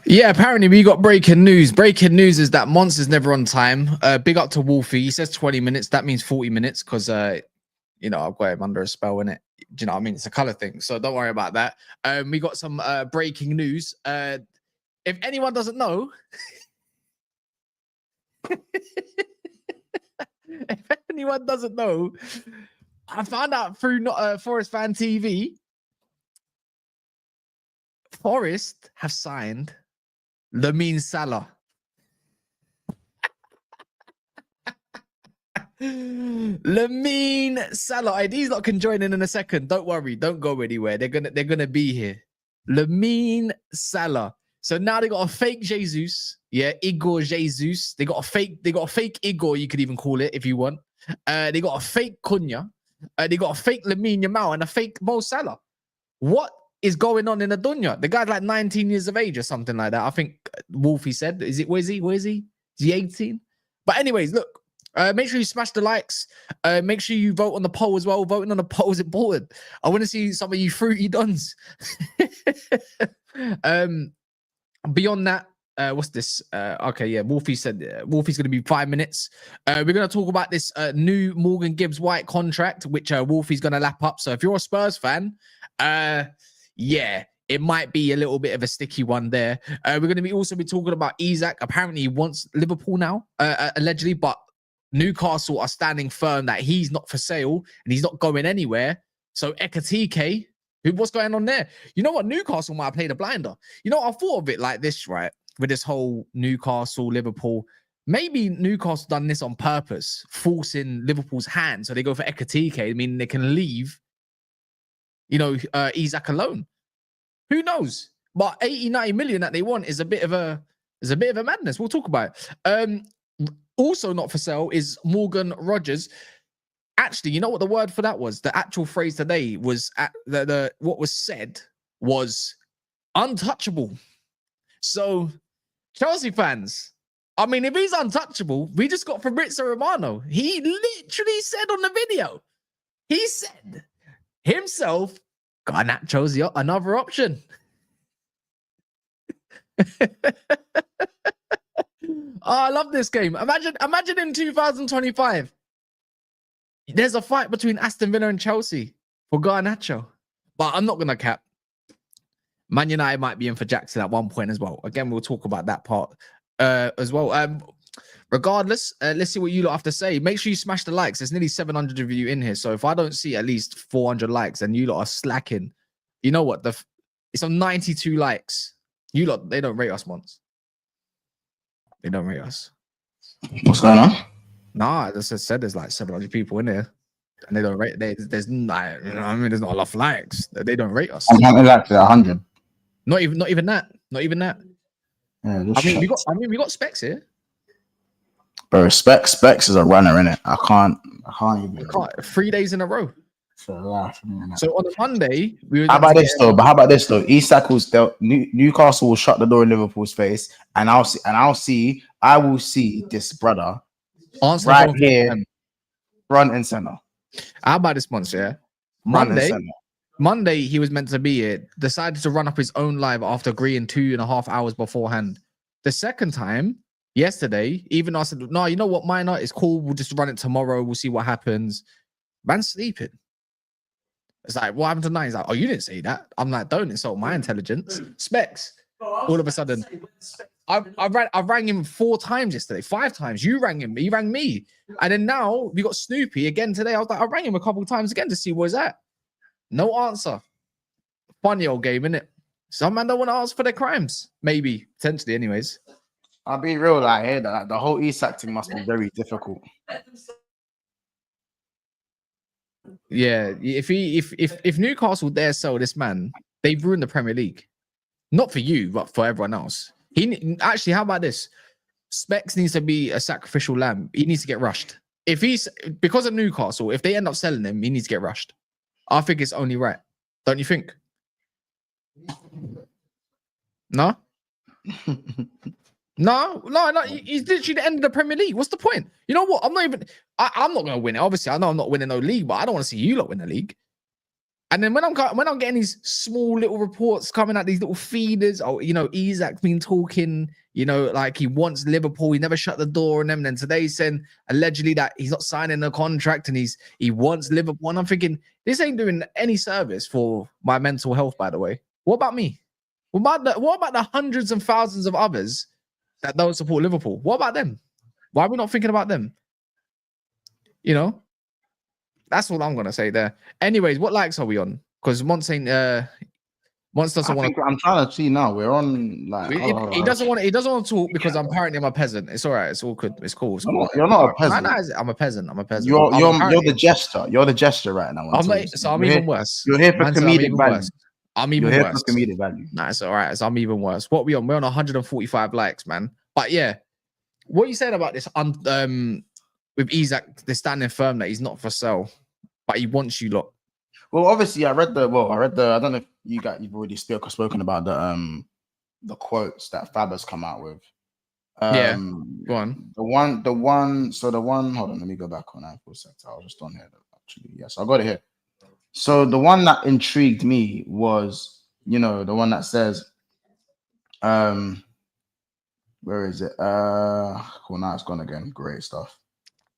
Yeah, apparently we got breaking news. Breaking news is that Monster's never on time. Big up to Wolfie. He says 20 minutes. That means 40 minutes because, you know, I've got him under a spell, innit? Do you know what I mean? It's a color thing. So don't worry about that. We got some breaking news. If anyone doesn't know, if anyone doesn't know, I found out through Forest Fan TV, Forest have signed Lamine Salah. Lamine Salah. These lot can join in a second. Don't worry. Don't go anywhere. They're gonna be here. Lamine Salah. So now they got a fake Jesus. Yeah, Igor Jesus. They got a fake Igor, you could even call it if you want. They got a fake Cunha. They got a fake Lamine Yamal and a fake Mo Salah. What is going on in the dunya? The guy's like 19 years of age or something like that. I think Wolfie said. Where is he? Is he 18? But anyways, look. Make sure you smash the likes. Make sure you vote on the poll as well. Voting on the poll is important. I want to see some of you fruity dons. Beyond that, what's this? Okay, yeah. Wolfie said Wolfie's going to be 5 minutes. We're going to talk about this new Morgan Gibbs-White contract, which Wolfie's going to lap up. So if you're a Spurs fan, yeah, it might be a little bit of a sticky one there. We're going to be also talking about Isak. Apparently, he wants Liverpool now, allegedly, but Newcastle are standing firm that he's not for sale and he's not going anywhere. So Ekitike, what's going on there? You know what? Newcastle might have played a blinder. You know, I thought of it like this, right? With this whole Newcastle, Liverpool. Maybe Newcastle done this on purpose, forcing Liverpool's hand. So they go for Ekitike. I mean, they can leave, you know, Isak alone. Who knows? But 80, 90 million that they want is a bit of a madness. We'll talk about it. Also not for sale is Morgan Rogers. Actually, you know what the word for that was? The actual phrase today was what was said was untouchable. So Chelsea fans, I mean, if he's untouchable, we just got Fabrizio Romano. He literally said on the video, he said himself, Garnacho's another option. Oh, I love this game. Imagine in 2025, there's a fight between Aston Villa and Chelsea for Garnacho. But I'm not going to cap. Man United might be in for Jackson at one point as well. Again, we'll talk about that part as well. Regardless, let's see what you lot have to say. Make sure you smash the likes. There's nearly 700 of you in here. So if I don't see at least 400 likes and you lot are slacking, you know what? It's on 92 likes. You lot, they don't rate us once. They don't rate us. What's going on? Nah, as I said, there's like 700 people in there, and they don't rate. There's not, you know, I mean, there's not a lot of likes. They don't rate us. I'm like 100. Not even that. Not even that. Yeah, I mean, we got Specs here. Bro, Specs is a runner, innit? I can't even. 3 days in a row. So on a Monday, we were. How about this though? Isak will Newcastle will shut the door in Liverpool's face, and I will see this brother right here, front and center. How about this month? Yeah, Monday he was meant to be here. Decided to run up his own live after agreeing 2.5 hours beforehand. The second time, yesterday, even though I said, no, you know what, minor, it's cool. We'll just run it tomorrow. We'll see what happens. Man's sleeping. It's like, what happened tonight? He's like, oh, you didn't say that. I'm like, don't insult my intelligence. Specs. All of a sudden, I rang him 4 times yesterday, 5 times. You rang him, he rang me. And then now we got Snoopy again today. I was like, I rang him a couple of times again to see where's that. No answer. Funny old game, innit? Some man don't want to ask for their crimes. Maybe, potentially, anyways. I'll be real, like, here, the whole Isak thing must be very difficult. Yeah, if Newcastle dare sell this man, they've ruined the Premier League. Not for you, but for everyone else. Actually, how about this? Specs needs to be a sacrificial lamb. He needs to get rushed. if he's because of Newcastle, if they end up selling him, he needs to get rushed. I think it's only right. Don't you think? No? No. He's literally the end of the Premier League. What's the point? You know what? I'm not going to win it. Obviously, I know I'm not winning no league, but I don't want to see you lot win the league. And then when I'm getting these small little reports coming out, these little feeders, oh, you know, Isak's been talking, you know, like he wants Liverpool. He never shut the door on them. And then today he's saying allegedly that he's not signing a contract and he wants Liverpool. And I'm thinking, this ain't doing any service for my mental health, by the way. What about me? What about the hundreds and thousands of others that don't support Liverpool? What about them? Why are we not thinking about them? You know? That's all I'm gonna say there. Anyways, what likes are we on? Because Monts doesn't want. I'm trying to see now. We're on like he doesn't want to talk because apparently I'm a peasant. It's all right. It's all good. It's cool. It's cool. You're not a peasant. I'm a peasant. You're the jester. You're the jester right now. I'm even worse. You're here for comedic value. I'm even worse. For comedic value. Nah, it's all right. So I'm even worse. What we on? We're on 145 likes, man. But yeah, what you said about this with Isak, they're standing firm that he's not for sale, but he wants you lot. Well, obviously, I read the. I don't know if you've already spoken about the quotes that Fab has come out with. Yeah, go on. The one. Hold on, let me go back on that for a second. I was just on here actually. Yes, I got it here. So the one that intrigued me was, you know, the one that says, where is it? Cool, now it's gone again. Great stuff.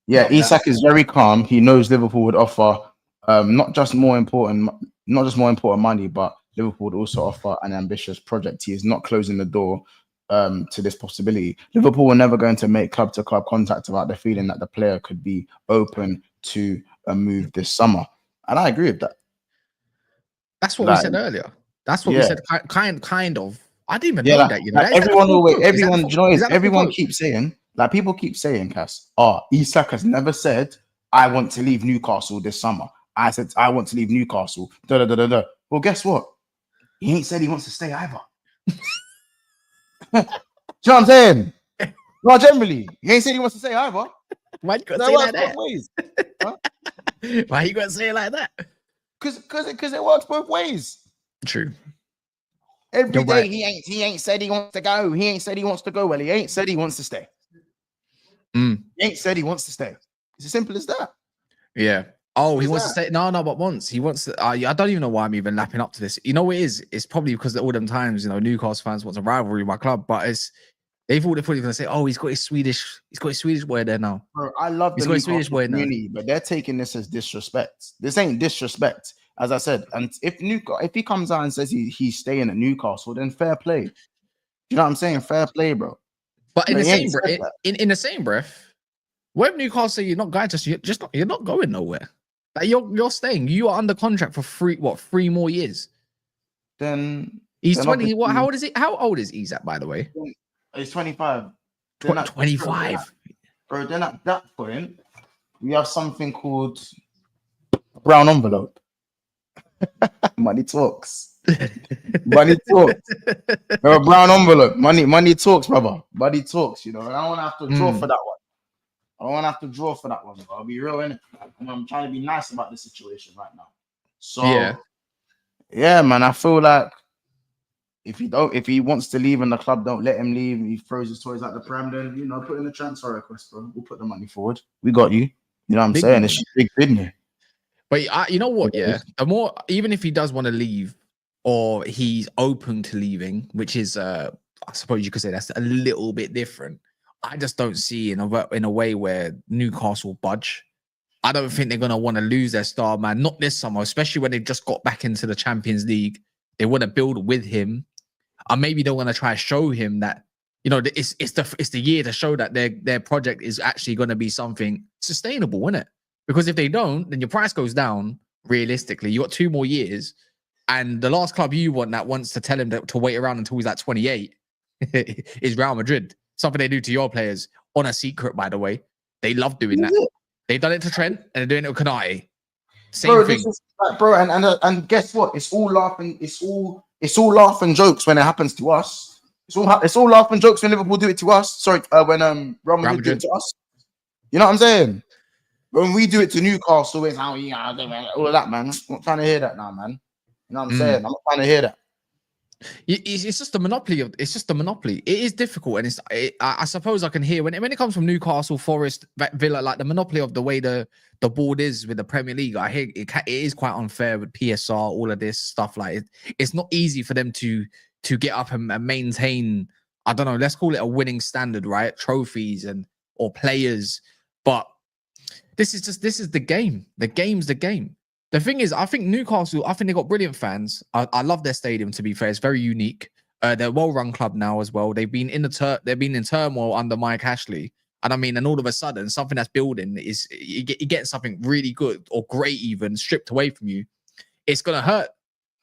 Yeah, Isak is very calm. He knows Liverpool would offer not just more important money, but Liverpool would also offer an ambitious project. He is not closing the door to this possibility. Liverpool were never going to make club-to-club contact about the feeling that the player could be open to a move this summer. And I agree with that. That's what we said earlier. That's what we said. Kind of. I didn't even know that. You know, like everyone keeps saying. Like people keep saying, Cass, Isak has never said, I want to leave Newcastle this summer. I said, I want to leave Newcastle. Well, guess what? He ain't said he wants to stay either. Do you know what I'm saying? No, generally, he ain't said he wants to stay either. Why you got to say like that? Ways. Huh? Why you got to say it like that? Because it works both ways. True. Every day right. He ain't said he wants to go. He ain't said he wants to go. Well, he ain't said he wants to stay. He ain't said he wants to stay. It's as simple as that. Yeah. Oh, he wants to stay. No, but once he wants to. I don't even know why I'm even lapping up to this. You know what it is? It's probably because all them times, you know, Newcastle fans want a rivalry with my club, but they're probably going to say, oh, he's got his Swedish boy there now. Bro, I love the Swedish boy community, but they're taking this as disrespect. This ain't disrespect, as I said. And if he comes out and says he's staying at Newcastle, then fair play. You know what I'm saying? Fair play, bro. But in the same breath, what if Newcastle say you're not going you're not going nowhere? Like you're staying. You are under contract for 3 more years. Then he's 20. What? How old is he? How old is Isak, by the way? He's 25. 25. Bro, then at that point, we have something called brown envelope. Money talks. Money talks. A brown envelope. Money talks, brother. Money talks, you know. And I don't want to have to draw for that one. Bro. I'll be real, innit? I'm trying to be nice about the situation right now. So yeah, man, I feel like if he wants to leave and the club don't let him leave, he throws his toys out the pram, then, you know, put in a transfer request, bro. We'll put the money forward. We got you. You know what I'm saying? It's big business. But you know what? Yeah, the more, even if he does want to leave or he's open to leaving, which is, I suppose you could say that's a little bit different. I just don't see in a way where Newcastle budge. I don't think they're gonna want to lose their star man, not this summer, especially when they've just got back into the Champions League. They want to build with him. Or maybe they want to try to show him that, you know, it's the year to show that their project is actually going to be something sustainable, isn't it? Because if they don't, then your price goes down. Realistically, you got 2 more years, and the last club you want that wants to tell him to wait around until he's like 28 is Real Madrid. Something they do to your players on a secret, by the way. They love doing that. They've done it to Trent, and they're doing it with Konate. Same thing, bro. And guess what? It's all laughing. It's all laughing jokes when it happens to us. It's all laughing jokes when Liverpool do it to us. Sorry, when Real Madrid do it to us. You know what I'm saying? When we do it to Newcastle, it's how all of that, man. I'm not trying to hear that now, man. You know what I'm saying? I'm not trying to hear that. It's just the monopoly of. It's just the monopoly. It is difficult, and I suppose I can hear when it comes from Newcastle, Forest, Villa, like the monopoly of the way the board is with the Premier League. I hear it is quite unfair with PSR, all of this stuff. Like it's not easy for them to get up and maintain. I don't know. Let's call it a winning standard, right? Trophies or players, but this is the game. The game's the game. The thing is, I think Newcastle, I think they got brilliant fans. I love their stadium, to be fair. It's very unique. They're a well-run club now as well. They've been in turmoil under Mike Ashley. And I mean, and all of a sudden, something that's building is you get something really good or great even stripped away from you. It's gonna hurt.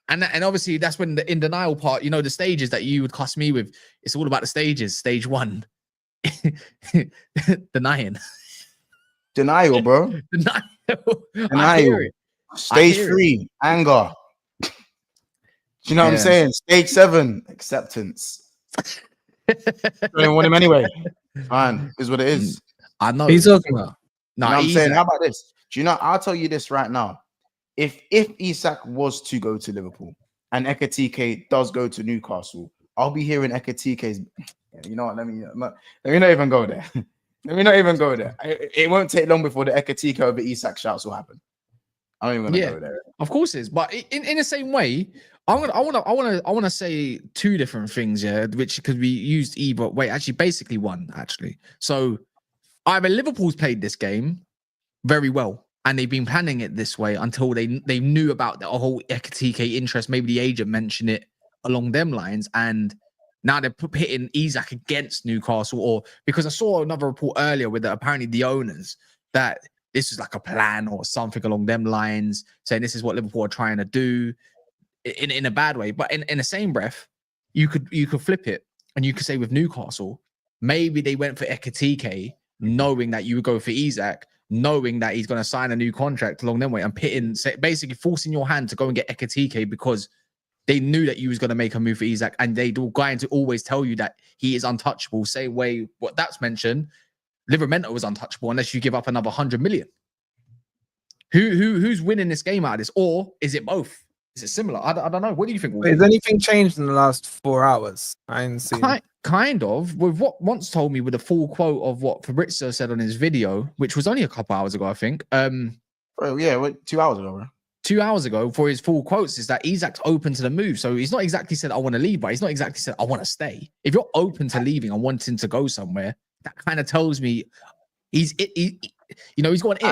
And obviously that's when the in denial part, you know, the stages that you would cuss me with, it's all about the stages. Stage 1. Denying. Denial, bro. Denial. Stage 3, anger. Do you know what I'm saying? Stage 7, acceptance. Don't want him anyway. Fine, is what it is. I know. He's talking about. No, you know what I'm saying. How about this? Do you know? I'll tell you this right now. If Isak was to go to Liverpool and Ekitike does go to Newcastle, I'll be hearing Ekitike's. You know what? Let me not even go there. Let me not even go there. It won't take long before the Ekitike over Isak shouts will happen. I'm not even gonna go there. Of course it is, but in the same way, I want to say two different things, yeah, which could be used either way. Actually, basically one, actually. So either Liverpool's played this game very well, and they've been planning it this way until they knew about the whole Ekitike interest. Maybe the agent mentioned it along them lines, and now they're pitting Isak against Newcastle, or because I saw another report earlier with apparently the owners that this is like a plan or something along them lines, saying this is what Liverpool are trying to do in a bad way. But in the same breath, you could flip it and you could say with Newcastle, maybe they went for Ekitike, knowing that you would go for Isak, knowing that he's going to sign a new contract along them way, and pitting, basically forcing your hand to go and get Ekitike because they knew that you was going to make a move for Isak, and they were going to always tell you that he is untouchable. Same way what that's mentioned, Livermento was untouchable unless you give up another 100 million. Who's winning this game out of this, or is it both? Is it similar? I don't know. What do you think? Has anything changed in the last 4 hours? I ain't seen. Kind of. With what once told me with a full quote of what Fabrizio said on his video, which was only a couple hours ago, I think. Oh yeah, 2 hours ago, bro. 2 hours ago, for his full quotes, is that Isak's open to the move. So he's not exactly said I want to leave, but he's not exactly said I want to stay. If you're open to leaving and wanting to go somewhere, that kind of tells me he's got an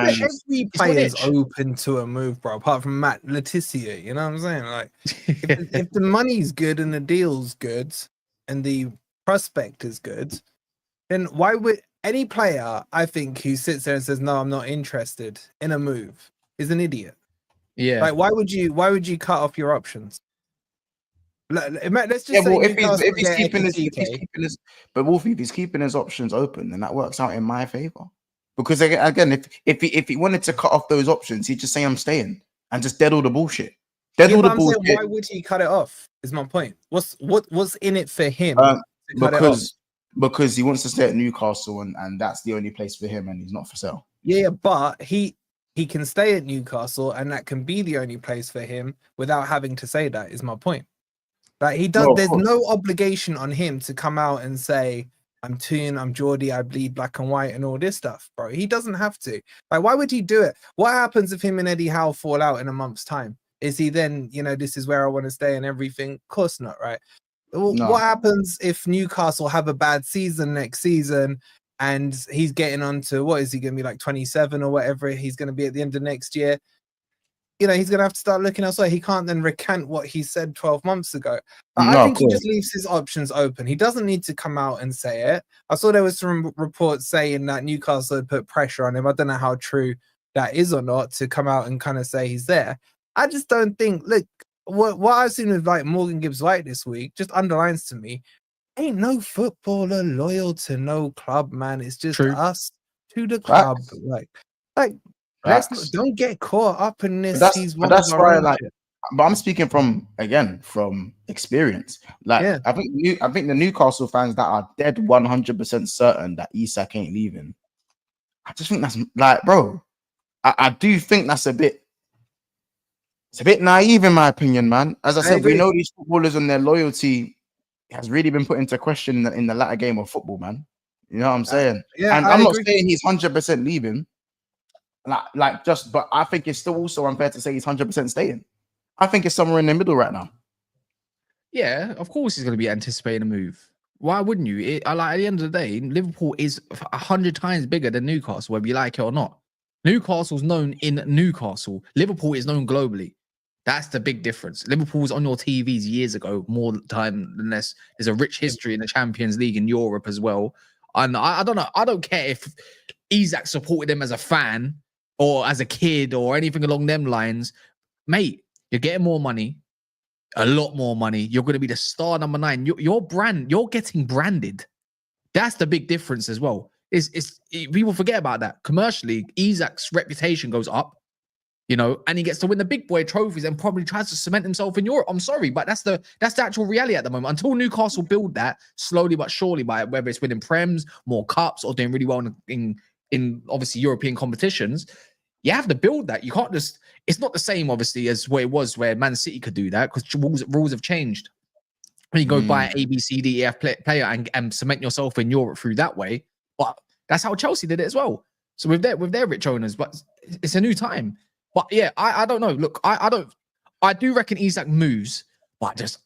itch. Every player is open to a move, bro, apart from Matt Letizia. You know what I'm saying? Like, if the money's good and the deal's good and the prospect is good, then why would any player, I think, who sits there and says, no, I'm not interested in a move, is an idiot. Yeah. Like, why would you cut off your options? Let's just say if he's keeping his, but Wolfie, if he's keeping his options open, then that works out in my favor. Because again, if he wanted to cut off those options, he'd just say I'm staying and just dead all the bullshit. Dead all the bullshit. Saying, why would he cut it off? Is my point. What's in it for him? Because he wants to stay at Newcastle and that's the only place for him, and he's not for sale. Yeah, but he can stay at Newcastle, and that can be the only place for him without having to say that. Is my point. Like he does. There's no obligation on him to come out and say, I'm Toon, I'm Geordie, I bleed black and white and all this stuff, bro. He doesn't have to. Like, why would he do it? What happens if him and Eddie Howe fall out in a month's time? Is he then, this is where I want to stay and everything? Of course not, right? No. What happens if Newcastle have a bad season next season and he's getting on to, what is he going to be, like 27 or whatever he's going to be at the end of next year? He's going to have to start looking elsewhere. He can't then recant what he said 12 months ago. I think he just leaves his options open. He doesn't need to come out and say it. I saw there was some reports saying that Newcastle had put pressure on him. I don't know how true that is or not, to come out and kind of say he's there. I just don't think, look, what I've seen with like Morgan Gibbs-White this week just underlines to me, ain't no footballer loyal to no club, man. It's just us to the club. Like, don't get caught up in this. That's why, but I'm speaking from experience. Like, yeah. I think the Newcastle fans that are dead 100% certain that Isak ain't leaving. I just think that's like, bro, I do think that's a bit. It's a bit naive, in my opinion, man. As I said, we know these footballers and their loyalty has really been put into question in the latter game of football, man. You know what I'm saying? Yeah, and I'm not saying he's 100% leaving. But I think it's still also unfair to say he's 100% staying. I think it's somewhere in the middle right now. Yeah, of course he's going to be anticipating a move. Why wouldn't you? At the end of the day, Liverpool is 100 times bigger than Newcastle, whether you like it or not. Newcastle's known in Newcastle. Liverpool is known globally. That's the big difference. Liverpool was on your TVs years ago, more time than less. There's a rich history in the Champions League in Europe as well. And I don't know. I don't care if Isak supported them as a fan or as a kid or anything along them lines. Mate, you're getting more money, a lot more money. You're going to be the star number 9. You're getting branded. That's the big difference as well. People forget about that. Commercially, Isak's reputation goes up. You know, and he gets to win the big boy trophies and probably tries to cement himself in Europe. I'm sorry, but that's the actual reality at the moment. Until Newcastle build that slowly but surely, by whether it's winning Prems, more cups, or doing really well in obviously European competitions, you have to build that. You can't just. It's not the same, obviously, as where it was where Man City could do that because rules have changed. When you go buy an A, B, C, D, E, F player and cement yourself in Europe through that way, but that's how Chelsea did it as well. So with their rich owners, but it's a new time. But yeah, I don't know. Look, I do reckon Isak moves, but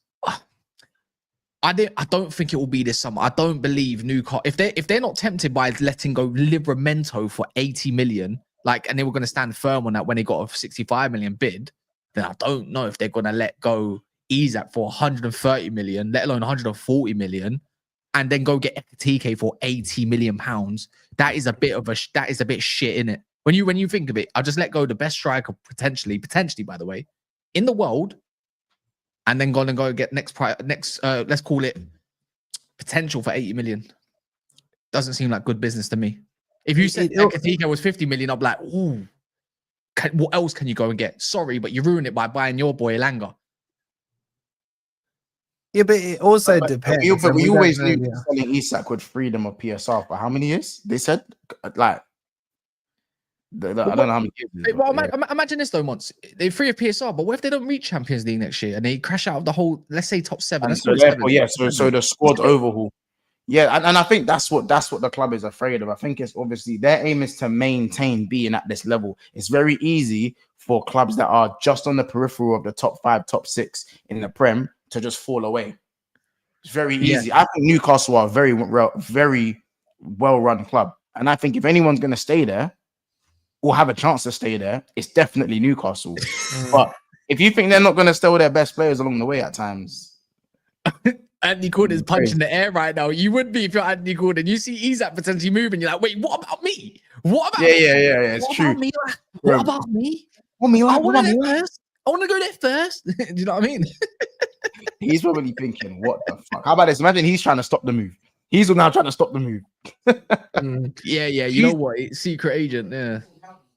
I don't think it will be this summer. I don't believe Newcastle if they're not tempted by letting go Livramento for 80 million, and they were going to stand firm on that when they got a 65 million bid, then I don't know if they're going to let go Isak for 130 million, let alone 140 million, and then go get Ekitike for 80 million pounds. That is a bit shit, in it. When you think of it, I'll just let go the best striker potentially, by the way, in the world, and then go get next let's call it potential for 80 million. Doesn't seem like good business to me. If you said Ekitike was 50 million, I'd be like, ooh, what else can you go and get? Sorry, but you ruined it by buying your boy Elanga. Yeah, but it also depends. But we always knew selling Isak would free them of PSR for how many years? They said I don't know how many years. Well, imagine this though, Mons. They free of PSR, but what if they don't reach Champions League next year and they crash out of the whole, let's say, top 7? So the squad overhaul. Yeah, and I think that's what the club is afraid of. I think it's obviously their aim is to maintain being at this level. It's very easy for clubs that are just on the peripheral of the top 5, top 6 in the Prem to just fall away. It's very easy. I think Newcastle are a very well-run club. And I think if anyone's going to stay there or have a chance to stay there, it's definitely Newcastle. But if you think they're not going to steal their best players along the way at times... Anthony Gordon's punching the air right now. You would be if you're Anthony Gordon. You see Isak potentially moving. You're like, wait, what about me? What about me? Yeah. It's true. What about me? I want to go there first. Do you know what I mean? He's probably thinking, what the fuck? How about this? Imagine he's trying to stop the move. He's now trying to stop the move. Yeah. You know what? Secret agent. Yeah.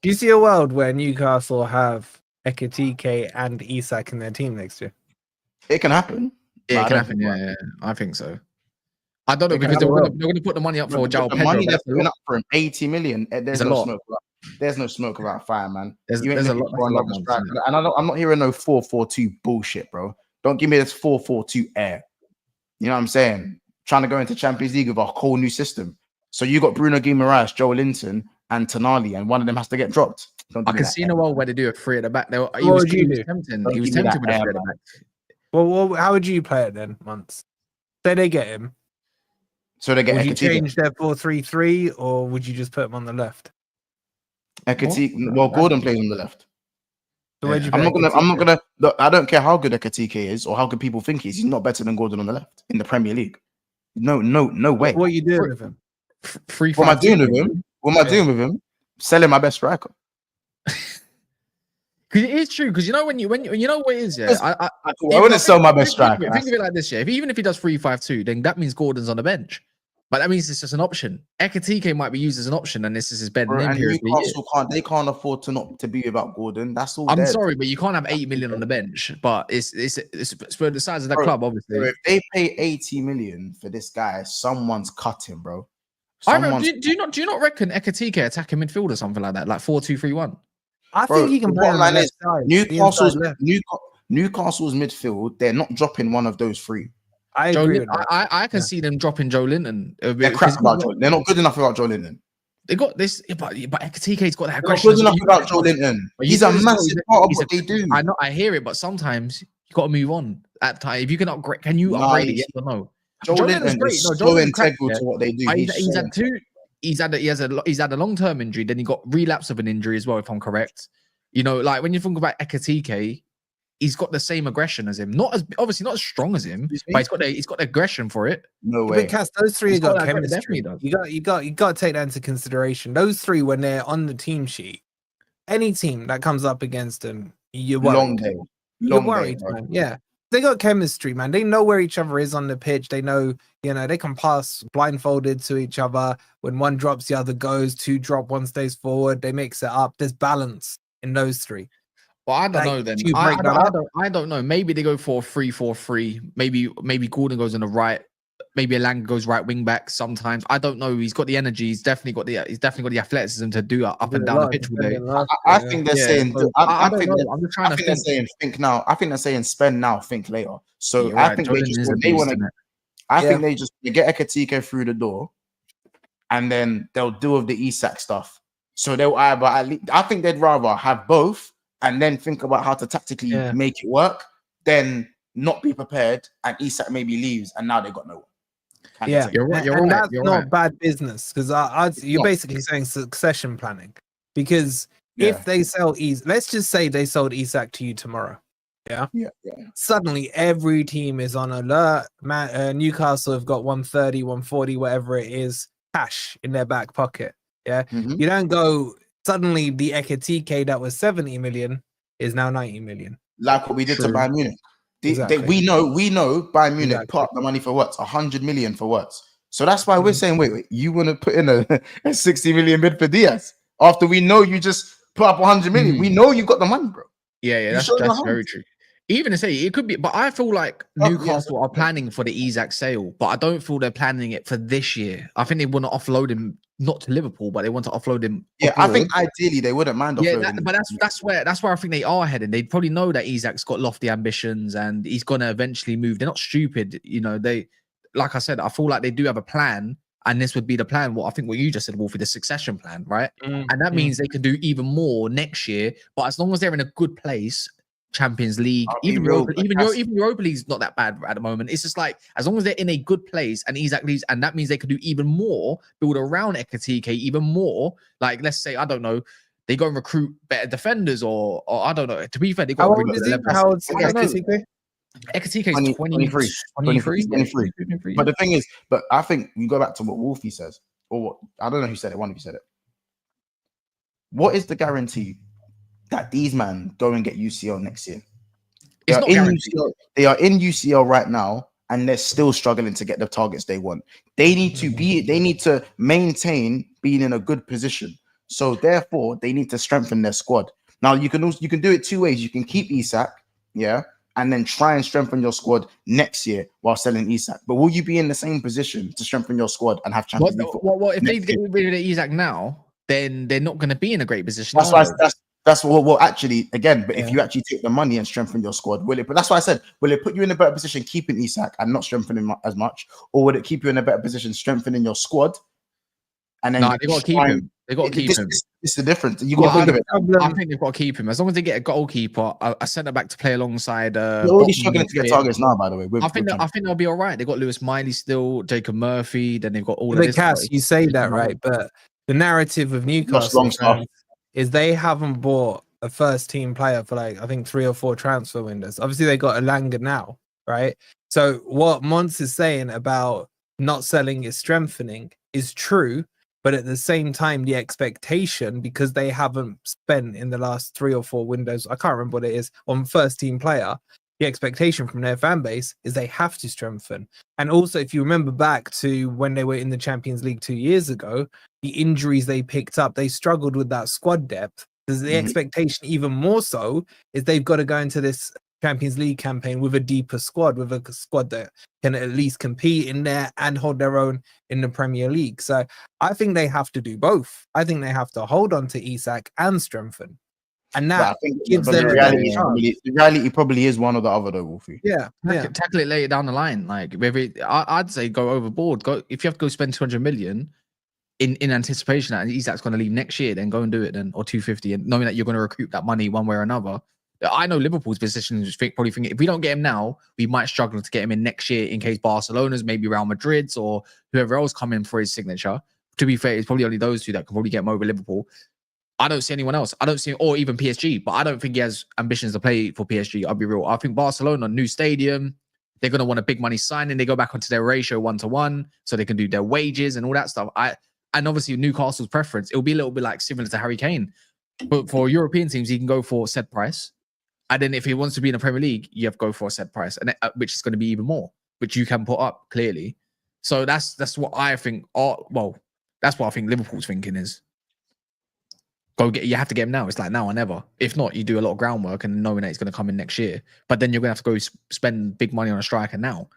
Do you see a world where Newcastle have Ekitike and Isak in their team next year? It can happen. Yeah, it can happen. Yeah, I think so. I don't know because they're going to put the money up for João Pedro. The money that's going up for him, 80 million. There's no smoke about fire, man. There's a lot for another striker. And I'm not hearing no 4-4-2 bullshit, bro. Don't give me this 4-4-2 air. You know what I'm saying? Trying to go into Champions League with a whole new system. So you got Bruno Guimaraes, Joe Linton, and Tonali, and one of them has to get dropped. I can see in a world where they do a 3 at the back. He was tempting with a 3 at the back. Well, how would you play it then, Months? Say they get him. So they get Would you change their 4-3-3 or would you just put him on the left? Ekitike, well, Gordon plays on the left. So I'm not gonna look, I don't care how good Ekitike is or how good people think he is. He's not better than Gordon on the left in the Premier League. No way. What are you doing with him? What am I doing with him? Selling my best striker. Because it is true. Because you know when you know what it is, yeah. I wouldn't sell my best striker. Think of it like this, yeah. Even if he does 3-5-2, then that means Gordon's on the bench. But that means it's just an option. Ekitike might be used as an option, and this is his bed name here. They can't afford to be without Gordon. That's all. I'm sorry, but you can't have 80 million on the bench. But it's for the size of the club, obviously. Bro, if they pay 80 million for this guy, someone's cutting, bro. Do you not reckon Ekitike attacking midfield or something like that, like 4-2-3-1? I Bro, think he can the play on bottom the line is left side. Newcastle's midfield. They're not dropping one of those three. I agree with that. I can see them dropping Joe Linton. They're crap about Joe. They're not good enough without Joe Linton. They got this, but Ekitike's got that They're not aggression. good enough without Joe Linton. He's a massive part of what they do. I know, I hear it, but sometimes you got to move on at the time. If you can upgrade, can you upgrade it? Yes or no? Joe Linton is so integral to what they do. He's had two. He's had a long-term injury. Then he got relapse of an injury as well, if I'm correct. You know, like when you think about Ekitike, he's got the same aggression as him. Not as obviously not as strong as him, but he's got the aggression for it. No way. But Cass, those three got chemistry. You got to take that into consideration. Those three, when they're on the team sheet, any team that comes up against them, you're worried. You're worried, man. Yeah. They got chemistry, man. They know where each other is on the pitch. They know, they can pass blindfolded to each other. When one drops, the other goes. Two drop, one stays forward. They mix it up. There's balance in those three. Well, I don't know then. I don't know. Maybe they go for a 3-4-3. Maybe Gordon goes on the right. Maybe Elanga goes right wing back sometimes. I don't know. He's got the energy. He's definitely got the athleticism to do it up and down the pitch all day. I think they're saying. I think they're saying think now. I think they're saying spend now, think later. So I think they want to. I think they get Ekitike through the door, and then they'll deal with the Isak stuff. So they'll either I think they'd rather have both and then think about how to tactically make it work than not be prepared and Isak maybe leaves and now they got no one. You're right. That's not bad business because you're basically saying succession planning. Because if they sell let's just say they sold Isak to you tomorrow. Yeah. Suddenly every team is on alert. Newcastle have got 130, 140, whatever it is, cash in their back pocket. Yeah. You don't go suddenly the Ekitike that was 70 million is now 90 million. Like what we did to Bayern Munich. We know Bayern Munich put up the money for what? 100 million for what? So that's why we're saying, wait, you want to put in a 60 million bid for Diaz after we know you just put up 100 million. We know you got the money, bro. Yeah, that's very true. Even to say it could be, but I feel like Newcastle are planning for the Isak sale, but I don't feel they're planning it for this year. I think they want to offload him not to Liverpool, but they want to offload him. Yeah, I think ideally they wouldn't mind offloading. But that's where I think they are heading. They probably know that Isak's got lofty ambitions and he's gonna eventually move. They're not stupid, They, like I said, I feel like they do have a plan, and this would be the plan. What you just said, Wolfie, the succession plan, right? And that means they can do even more next year. But as long as they're in a good place. Champions League, even Europa League's not that bad at the moment. It's just like as long as they're in a good place and Isak leaves, and that means they could do even more, build around Ekitike even more. Like let's say, I don't know, they go and recruit better defenders, or I don't know. To be fair, they got Ekitike? Ekitike is 23. But the thing is, I think you go back to what Wolfie says, or what I don't know who said it. One of you said it. What is the guarantee that these men go and get UCL next year? They are in UCL right now, and they're still struggling to get the targets they want. They need to maintain being in a good position. So therefore, they need to strengthen their squad. Now you can do it two ways. You can keep Isak, and then try and strengthen your squad next year while selling Isak. But will you be in the same position to strengthen your squad and have Champions League football? Well, if they get rid of Isak now, then they're not going to be in a great position. That's what actually, again, but if you actually take the money and strengthen your squad, will it? But that's why I said, will it put you in a better position keeping Isak and not strengthening as much, or would it keep you in a better position strengthening your squad? And then they got to keep him. They got to keep him. It's the difference. You got to think of it. I think they've got to keep him as long as they get a goalkeeper. I sent it back to play alongside. They're already struggling to get targets now. By the way, I think they'll be all right. They got Lewis Miley still, Jacob Murphy. Then they've got all of this. Cass, you say that right, but the narrative of Newcastle is they haven't bought a first team player for I think 3 or 4 transfer windows. Obviously they got Elanga now, right? So what Mons is saying about not selling is strengthening is true, but at the same time the expectation, because they haven't spent in the last 3 or 4 windows, I can't remember what it is, on first team player, the expectation from their fan base is they have to strengthen. And also, if you remember back to when they were in the Champions League 2 years ago, the injuries they picked up, they struggled with that squad depth. The expectation, even more so, is they've got to go into this Champions League campaign with a deeper squad, with a squad that can at least compete in there and hold their own in the Premier League. So I think they have to do both. I think they have to hold on to Isak and strengthen. and But that I think gives but them the reality probably is one or the other though, Wolfie. Yeah. Tackle it later down the line. Like I'd say go overboard. Go if you have to go spend 200 million in anticipation that Isak's going to leave next year, then go and do it then, or 250, and knowing that you're going to recoup that money one way or another. I know Liverpool's position is probably thinking if we don't get him now, we might struggle to get him in next year in case Barcelona's, maybe Real Madrid's, or whoever else come in for his signature. To be fair, it's probably only those two that can probably get him over Liverpool. I don't see anyone else. I don't see, or even PSG, but I don't think he has ambitions to play for PSG. I'll be real. I think Barcelona, new stadium, they're going to want a big money signing. They go back onto their ratio 1-to-1 so they can do their wages and all that stuff. And obviously Newcastle's preference, it'll be a little bit like similar to Harry Kane. But for European teams, he can go for set price. And then if he wants to be in the Premier League, you have to go for a set price, and which is going to be even more, which you can put up clearly. So that's what I think. That's what I think Liverpool's thinking is you have to get him now. It's like now or never. If not, you do a lot of groundwork and knowing that he's going to come in next year. But then you're going to have to go spend big money on a striker now.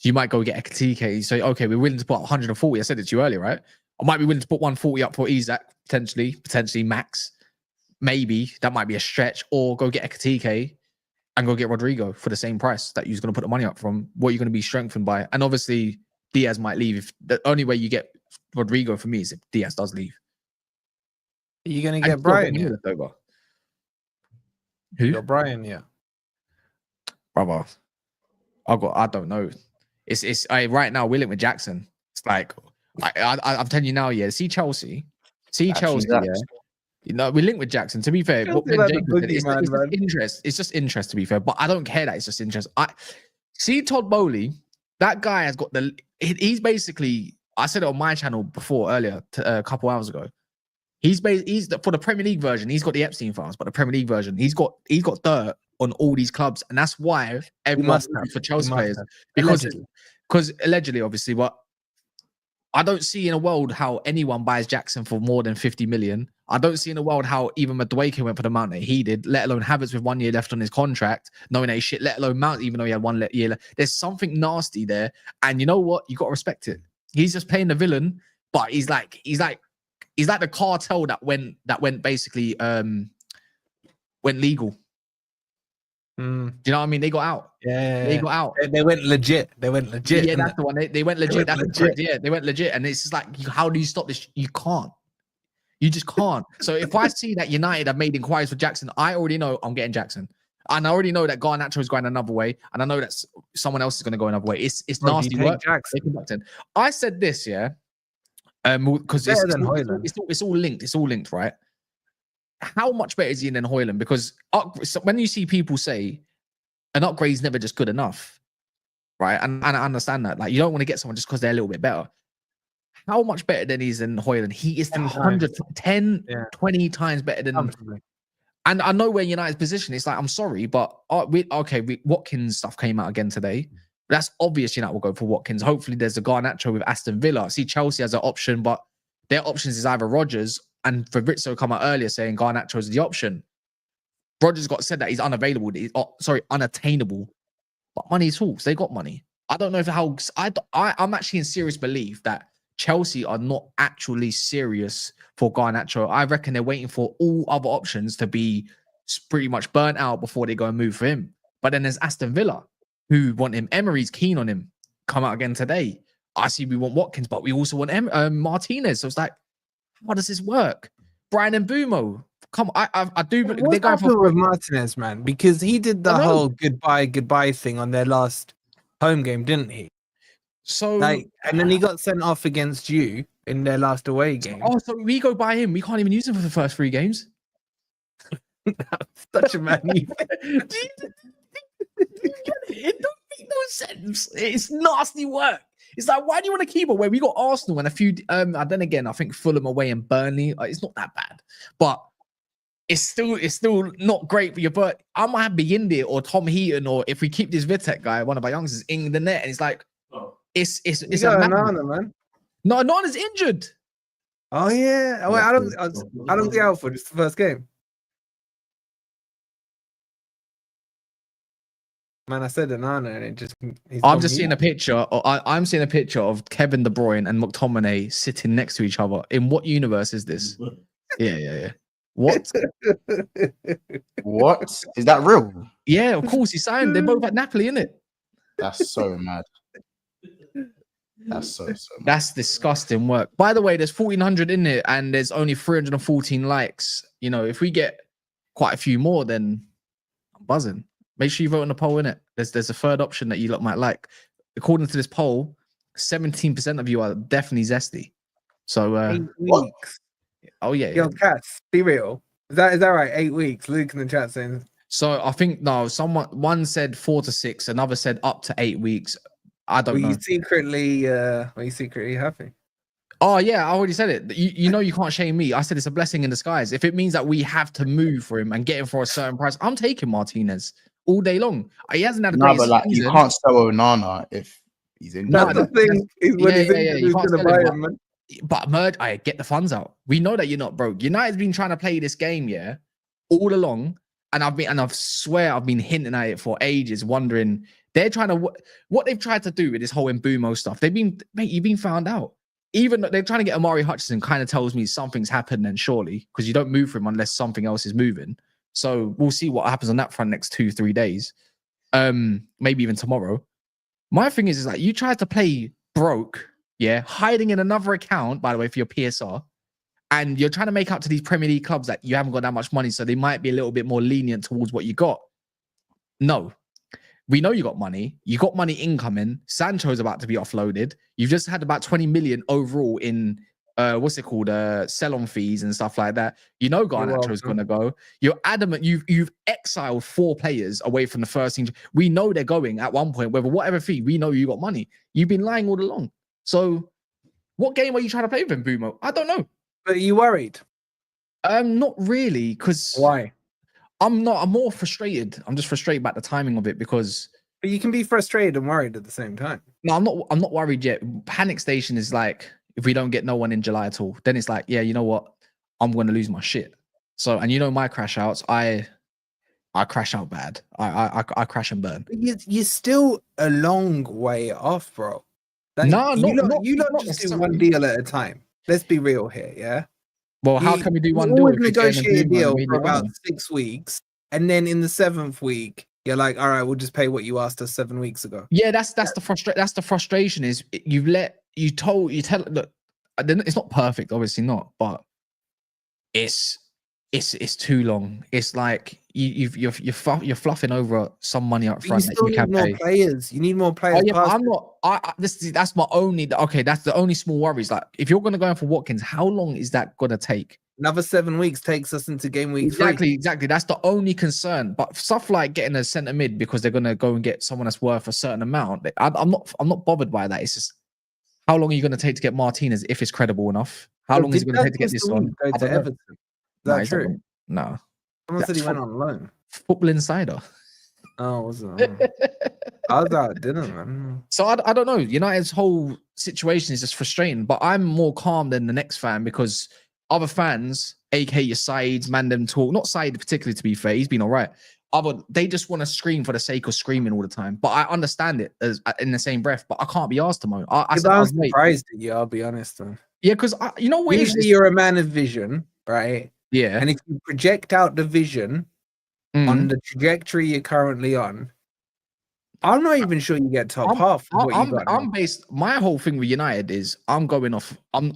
You might go get Ekitike. You say, okay, we're willing to put 140. I said it to you earlier, right? I might be willing to put 140 up for Isak, potentially max. Maybe that might be a stretch, or go get Ekitike and go get Rodrigo for the same price that you're going to put the money up from. What you're going to be strengthened by, and obviously Diaz might leave. If the only way you get Rodrigo for me is if Diaz does leave. Are you going to get Brian? Yeah. Who? You're Brian, yeah. Brother, I don't know. It's right now we're linked with Jackson. It's like I'm telling you now, yeah. See Chelsea, yeah. You know, we link with Jackson. To be fair, it's interest. It's just interest, to be fair. But I don't care that it's just interest. I see Todd Bowley. That guy has got he's basically. I said it on my channel earlier, a couple hours ago. He's for the Premier League version. He's got the Epstein files, but the Premier League version, he's got dirt on all these clubs, and that's why everyone for Chelsea players because allegedly, obviously, but. I don't see in a world how anyone buys Jackson for more than 50 million. I don't see in a world how even Madueke went for the amount that he did, let alone Havertz with 1 year left on his contract, knowing that he's shit, let alone Mount, even though he had 1 year left. There's something nasty there. And you know what? You got to respect it. He's just playing the villain, but he's like the cartel that went basically went legal. Do you know what I mean? They got out. Yeah, they got out. They went legit. Yeah, that's the one. They went legit. That's legit. Yeah, they went legit. And it's just like, how do you stop this? You can't. You just can't. So if I see that United have made inquiries for Jackson, I already know I'm getting Jackson. And I already know that Garnacho is going another way. And I know that someone else is going to go another way. It's nasty work. Jackson. I said this, yeah. Because it's all linked. It's all linked, right? How much better is he than Højlund? Because when you see people say an upgrade is never just good enough, right? And I understand that. Like, you don't want to get someone just because they're a little bit better. How much better than he's than Højlund? He is 20 times better than. And I know where United's position. It's like, I'm sorry, but Watkins stuff came out again today. That's obvious. United will go for Watkins. Hopefully, there's a Garnacho with Aston Villa. I see Chelsea as an option, but their options is either Rodgers. And Fabrizio come out earlier saying Garnacho is the option. Rodgers said that he's unavailable. Unattainable. But money talks. They got money. I don't know I'm actually in serious belief that Chelsea are not actually serious for Garnacho. I reckon they're waiting for all other options to be pretty much burnt out before they go and move for him. But then there's Aston Villa who want him. Emery's keen on him. Come out again today. I see we want Watkins, but we also want Martinez. So it's like, how does this work? Brian and Mbumo. Come on, I do. They're going for with Martinez, man, because he did the whole goodbye thing on their last home game, didn't he? So, and then he got sent off against you in their last away game. Oh, so we go buy him. We can't even use him for the first 3 games. That's such a man. It don't make no sense. It's nasty work. It's like, why do you want to keep it? Where we got Arsenal and a few. Then again, I think Fulham away and Burnley. It's not that bad, but it's still not great for your. But I might have Biyindi or Tom Heaton, or if we keep this Vitek guy, one of our youngsters, in the net, and it's like, it's a man. No, Nana's injured. Oh yeah. Wait, I don't see out for this the first game. Man, I said Nana, and it just. I'm seeing a picture. I'm seeing a picture of Kevin De Bruyne and McTominay sitting next to each other. In what universe is this? Yeah. What? What is that real? Yeah, of course he signed. They're both at Napoli, innit? That's so mad. That's so mad. That's disgusting work. By the way, there's 1,400 in it, and there's only 314 likes. You know, if we get quite a few more, then I'm buzzing. Make sure you vote on the poll, innit? There's a third option that you lot might like. According to this poll, 17% of you are definitely zesty. So 8 weeks. Oh yeah. Yo, Cats, be real. Is that right? 8 weeks. Luke in the chat saying. So I think one said 4 to 6, another said up to 8 weeks. I don't know. Were you secretly happy? Oh yeah, I already said it. You know you can't shame me. I said it's a blessing in disguise. If it means that we have to move for him and get him for a certain price, I'm taking Martinez all day long. He hasn't had a great season. You can't sell Onana if he's in. That's the thing. He's gonna buy him, man. But merge, I get the funds out. We know that you're not broke. United's been trying to play this game, yeah, all along. And I swear I've been hinting at it for ages, wondering they're trying to what they've tried to do with this whole Mbumo stuff. You've been found out. Even though they're trying to get Amari Hutchinson, kind of tells me something's happened then surely, because you don't move for him unless something else is moving. So we'll see what happens on that front next 2-3 days. Maybe even tomorrow. My thing is like you tried to play broke. Yeah, hiding in another account, by the way, for your PSR, and you're trying to make up to these Premier League clubs that you haven't got that much money, so they might be a little bit more lenient towards what you got. No, we know you got money. You got money incoming. Sancho's about to be offloaded. You've just had about 20 million overall in sell-on fees and stuff like that. You know Garnacho's going to go. You're adamant. You've exiled 4 players away from the first team. We know they're going at one point, whatever fee. We know you got money. You've been lying all along. So, what game are you trying to play with Mbumo? I don't know. But are you worried? Not really, because why? I'm more frustrated. I'm just frustrated about the timing of it because. But you can be frustrated and worried at the same time. No, I'm not worried yet. Panic station is like if we don't get no one in July at all, then it's like, yeah, you know what? I'm going to lose my shit. So, and you know my crash outs, I crash out bad. I crash and burn. You're still a long way off, bro. Like, you don't just do one deal at a time. Let's be real here, yeah? Well, how can we do one deal? Negotiate a deal for about 6 weeks, and then in the 7th week, you're like, all right, we'll just pay what you asked us 7 weeks ago. Yeah, that's the frustration is look, it's not perfect, obviously not, but it's too long. It's like you're fluffing over some money up front that you can pay. You need more players. Oh, yeah, but I'm not. That's my only. Okay, that's the only small worries. Like, if you're going to go in for Watkins, how long is that going to take? Another 7 weeks takes us into game week 3. Exactly. That's the only concern. But stuff like getting a centre mid because they're going to go and get someone that's worth a certain amount. I'm not bothered by that. It's just how long are you going to take to get Martinez if it's credible enough? How long is it going to take to get this one? Go to Everton. Is that true? No. Someone said he went on loan. Football Insider. Oh, was it? I was out dinner, man. So I don't know. United's whole situation is just frustrating, but I'm more calm than the next fan because other fans, aka your sides, man, them talk. Not side particularly, to be fair. He's been all right. They just want to scream for the sake of screaming all the time. But I understand it as in the same breath. But I can't be asked to moan. I was surprised at you. I'll be honest. Though. Yeah, because you know what? Usually you're a man of vision, right? Yeah. And if you project out the vision on the trajectory you're currently on, I'm not even sure you get top half. My whole thing with United is I'm going off. I'm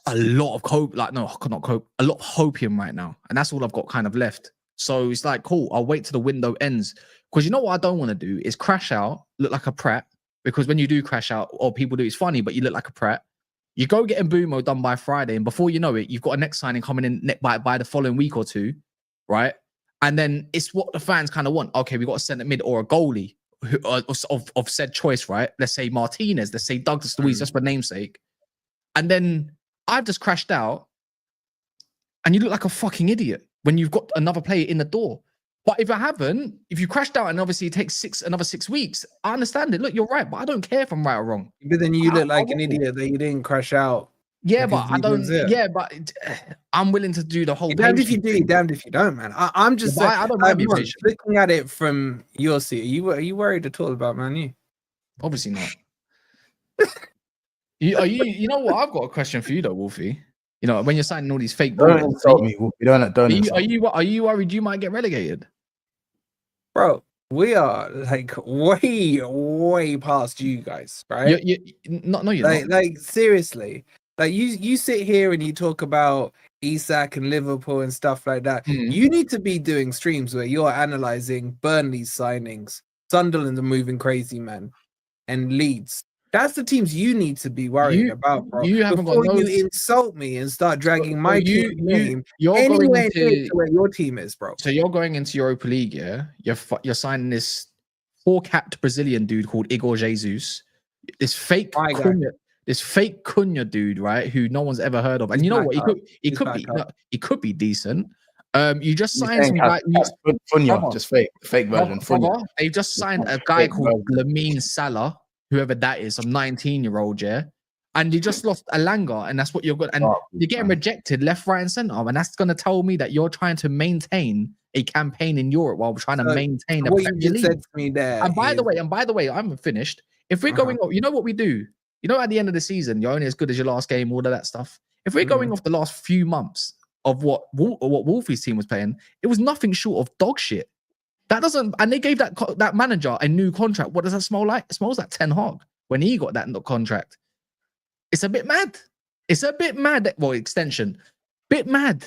a lot of cope, like no, not cope, a lot of hopium right now, and that's all I've got kind of left. So it's like, cool. I'll wait till the window ends because you know what I don't want to do is crash out, look like a prat. Because when you do crash out, or people do, it's funny, but you look like a prat. You go get Mbumo done by Friday, and before you know it, you've got a next signing coming in by the following week or two, right? And then it's what the fans kind of want. Okay, we got a centre mid or a goalie of said choice, right? Let's say Martinez, let's say Douglas Luiz, just for namesake. And then I've just crashed out, and you look like a fucking idiot when you've got another player in the door. But if you crashed out and obviously it takes another 6 weeks, I understand it. Look, you're right, but I don't care if I'm right or wrong. But then you look like an idiot that you didn't crash out. Yeah, but I don't. Yeah, but I'm willing to do the whole. Damned if you do, damned if you don't, man. I'm just. Yeah, I don't mind being patient. Looking at it from your seat, are you worried at all about Man U? Obviously not. You know what? I've got a question for you though, Wolfie. You know, when you're signing all these fake Don't ballers, insult me. Don't insult me. are you worried you might get relegated? Bro, we are like way past you guys, right? You're not like seriously. Like you sit here and you talk about Isak and Liverpool and stuff like that. You need to be doing streams where you're analyzing Burnley's signings, Sunderland are moving crazy, man, and Leeds. That's the teams you need to be worrying about, bro. You haven't Before got no... you insult me and start dragging my team name you're anywhere going into where your team is, bro. So you're going into Europa League, yeah? You're signing this 4-capped Brazilian dude called Igor Jesus, this fake Cunha dude, right? Who no one's ever heard of, and you know what? He could be decent. You just signed some guy. Cunha, just fake version. They just signed a guy called Lamine Salah, whoever that is, some 19-year-old, yeah. And you just lost Alanga, and that's what you're going. And you're getting rejected left, right, and center, and that's going to tell me that you're trying to maintain a campaign in Europe while we're trying to maintain a what Premier you just League. said to me there. And by the way, I'm finished. If we're going, you know what we do? You know, at the end of the season, you're only as good as your last game, all of that stuff. If we're going off the last few months of what Wolfie's team was playing, it was nothing short of dog shit. That doesn't, and they gave that manager a new contract. What does that smell like? It smells like Ten Hag when he got that contract. It's a bit mad. Well, extension, bit mad.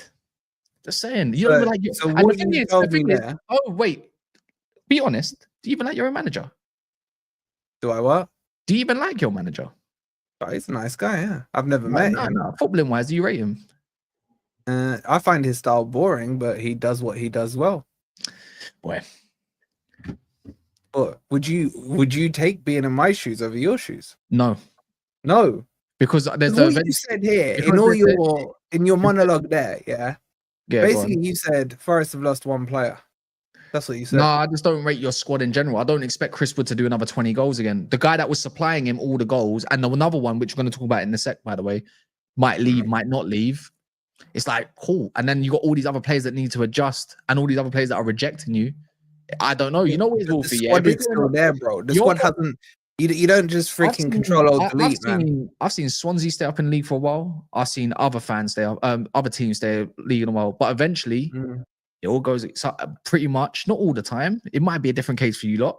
Just saying. You don't even like. So what you told me there? Oh wait, be honest. Do you even like your own manager? Do I what? Do you even like your manager? Oh, he's a nice guy. Yeah, I've never met him. No. Footballing wise, do you rate him? I find his style boring, but he does what he does well. Boy. But would you take being in my shoes over your shoes? No. Because there's what you said here in your monologue there, yeah. Basically, you said Forest have lost one player. That's what you said. No, I just don't rate your squad in general. I don't expect Chris Wood to do another 20 goals again. The guy that was supplying him all the goals, and another one, which we're going to talk about in a sec, by the way, might leave, might not leave. It's like, cool. And then you got all these other players that need to adjust, and all these other players that are rejecting you. I don't know. You know what it's Wolfie? The squad is still there, bro. The squad hasn't. You don't just freaking control or delete, man. I've seen Swansea stay up in the league for a while. I've seen other fans stay up, other teams stay in the league in a while. But eventually, it all goes pretty much, not all the time. It might be a different case for you lot.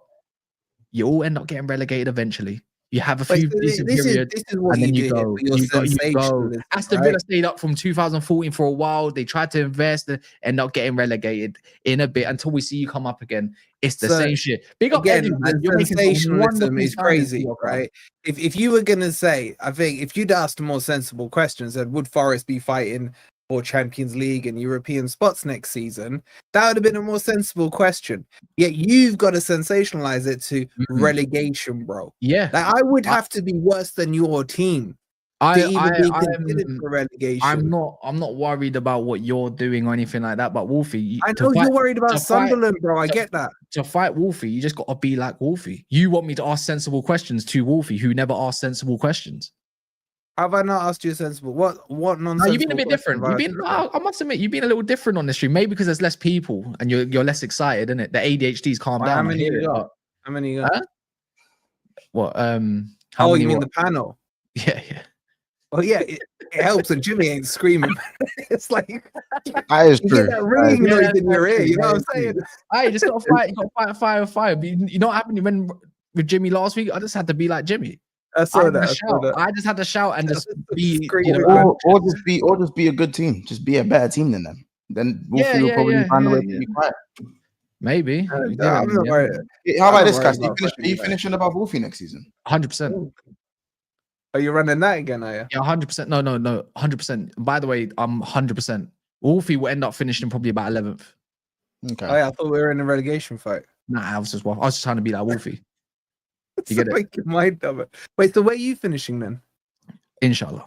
You all end up getting relegated eventually. You have a few decent periods, and then you go. Aston Villa stayed up from 2014 for a while. They tried to invest and end up getting relegated in a bit until we see you come up again. It's the same shit. Big up again, the sensationalism is crazy, right? If you were gonna say, I think if you'd asked more sensible questions, that would Forest be fighting for Champions League and European spots next season, that would have been a more sensible question. Yet you've got to sensationalize it to relegation, bro. Yeah, like I would have to be worse than your team to even be considered for relegation. I'm not worried about what you're doing or anything like that. But Wolfie, I know you're worried about Sunderland, bro. I get that. To fight Wolfie, you just got to be like Wolfie. You want me to ask sensible questions to Wolfie, who never asked sensible questions. Have I not asked you sensible? What nonsense? No, you've been a bit different. I must admit, you've been a little different on this stream. Maybe because there's less people and you're less excited, isn't it? The ADHD's calmed down. How many you got? How many you got? Huh? What? How you mean the panel? Yeah. Well, yeah, it helps that Jimmy ain't screaming. It's like that is true. You get that ringing noise in your ear. You know what I'm saying? You just got to fight. You got to fight fire. You know what happened with Jimmy last week? I just had to be like Jimmy. I saw that. I just had to shout and just be, or just be a good team. Just be a better team than them. Then Wolfie will probably find a way to be quiet. Maybe. I'm not worried. How about this, guys? Are you finishing above Wolfie next season? 100%. Are you running that again? Are you? Yeah, 100%. No, 100%. By the way, I'm 100%. Wolfie will end up finishing probably about 11th. Okay. Oh, yeah, I thought we were in a relegation fight. Nah, I was just trying to be like Wolfie. You get it? Wait, so where are you finishing then? Inshallah.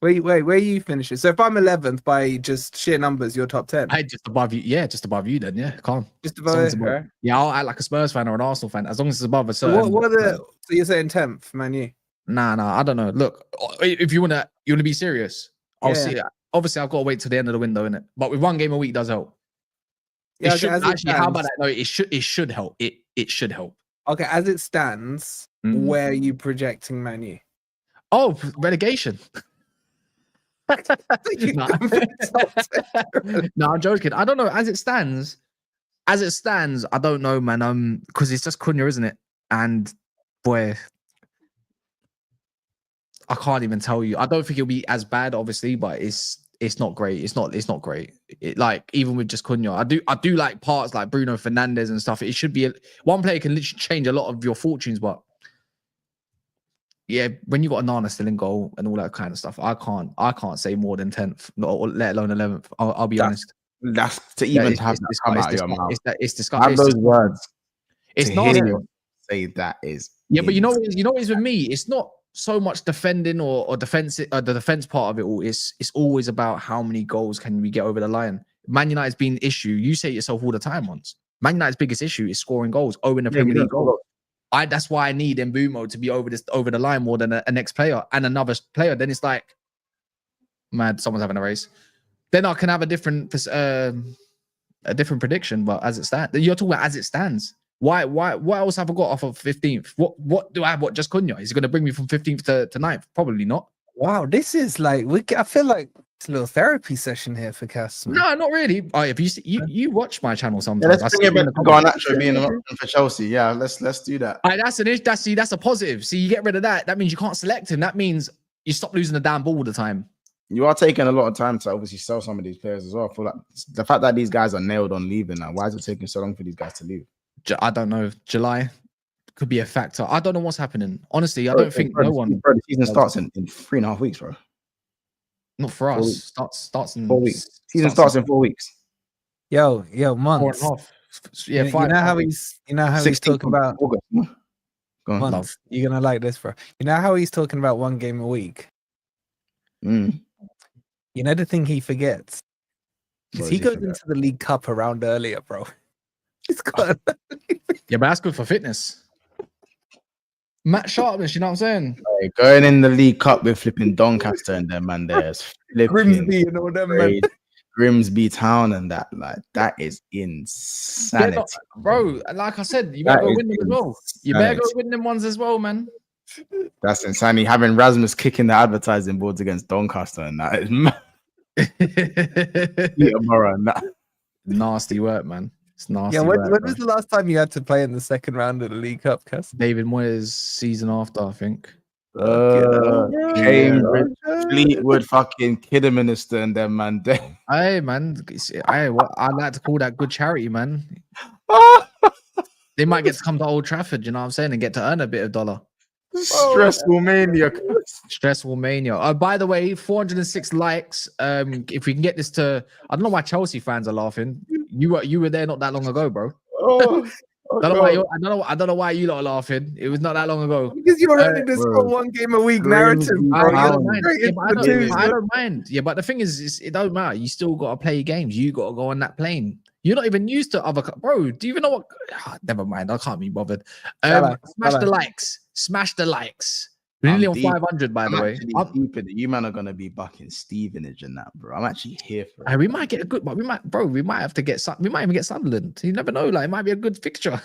Wait, where are you finishing? So if I'm 11th by just sheer numbers, you're top 10. Hey, just above you. Yeah, just above you then. Yeah, calm. Just above, right? Yeah, I'll act like a Spurs fan or an Arsenal fan as long as it's above a certain. So you're saying 10th, Man U? Nah, I don't know. Look, if you wanna be serious, I'll see it. Obviously, I've got to wait till the end of the window, innit? But with one game a week does help. Yeah, how about that? No, it should help. It should help. Okay, as it stands, where are you projecting Man U? Oh, relegation. no. No, I'm joking. I don't know. As it stands, I don't know, man. Because it's just Cunha, isn't it? And boy, I can't even tell you. I don't think it'll be as bad, obviously, but it's not great. It's not great. Like even with just Cunha, I do like parts like Bruno Fernandes and stuff. It should be one player can literally change a lot of your fortunes, but yeah, when you got a Nana still in goal and all that kind of stuff, I can't say more than 10th, or let alone 11th. I'll be honest. That's to even have that come out of your mouth. It's disgusting. Have those words. It's to not hear you say that is. Yeah, but you know what is with me? It's not so much defending or defense, the defense part of it all. It's always about how many goals can we get over the line. Man United's been an issue. You say it yourself all the time once. Man United's biggest issue is scoring goals, in the Premier League goal. That's why I need Mbumo to be over the line more than an ex-player and another player. Then it's like, mad, someone's having a race. Then I can have a different prediction. But as it stands, you're talking about as it stands. Why? What else have I got off of 15th? What do I have? What, just Cunha? Is it going to bring me from 15th to 9th? Probably not. Wow, this is like I feel like it's a little therapy session here for Cass. No, not really. Oh, if you watch my channel sometimes. Yeah, let's bring it back to Garnacho being an option for Chelsea. Yeah, let's do that. That's a positive. See, you get rid of that. That means you can't select him. That means you stop losing the damn ball all the time. You are taking a lot of time to obviously sell some of these players as well. I feel like the fact that these guys are nailed on leaving now. Why is it taking so long for these guys to leave? I don't know. July could be a factor. I don't know what's happening. Honestly, I don't think no one. Bro, the season starts in 3.5 weeks, bro. Not for us. Starts in 4 weeks. Season starts in 4 weeks. Yo, months. 4.5. Yeah, you know how he's talking about August. Go on. months. You're gonna like this, bro. You know how he's talking about one game a week. You know the thing he forgets is he goes into the League Cup a round earlier, bro. He's got yeah, but that's good for fitness. Matt Sharpness, you know what I'm saying? Hey, going in the League Cup with flipping Doncaster and them, man. There's Grimsby and all them, man. Grimsby Town and that, like that is insanity, bro. Like I said, you better go win them as well. You better go win them ones as well, man. That's insanity. Having Rasmus kicking the advertising boards against Doncaster and that is Peterborough and that. Nasty work, man. It's nasty. Yeah, when was the last time you had to play in the second round of the League Cup, Cass? David Moyes' season after, I think. Cambridge, Fleetwood, fucking Kidderminster and them, man. Hey, man. I like to call that good charity, man. They might get to come to Old Trafford, you know what I'm saying, and get to earn a bit of dollar. Stressful mania. Stressful mania. By the way, 406 likes. If we can get this to, I don't know why Chelsea fans are laughing. You were there not that long ago, bro. I don't know why you lot are laughing. It was not that long ago. Because you're running this for one game a week narrative. I don't mind. Yeah, but the thing is, it don't matter. You still got to play games. You got to go on that plane. You're not even used to other. Bro, do you even know what? Never mind. I can't be bothered. Smash the likes. Smash the likes. We're nearly on 500, by the way. You man are gonna be bucking Stevenage and that, bro. I'm actually here for it. We might get a good, but we might have to get some. We might even get Sunderland. You never know. Like it might be a good fixture.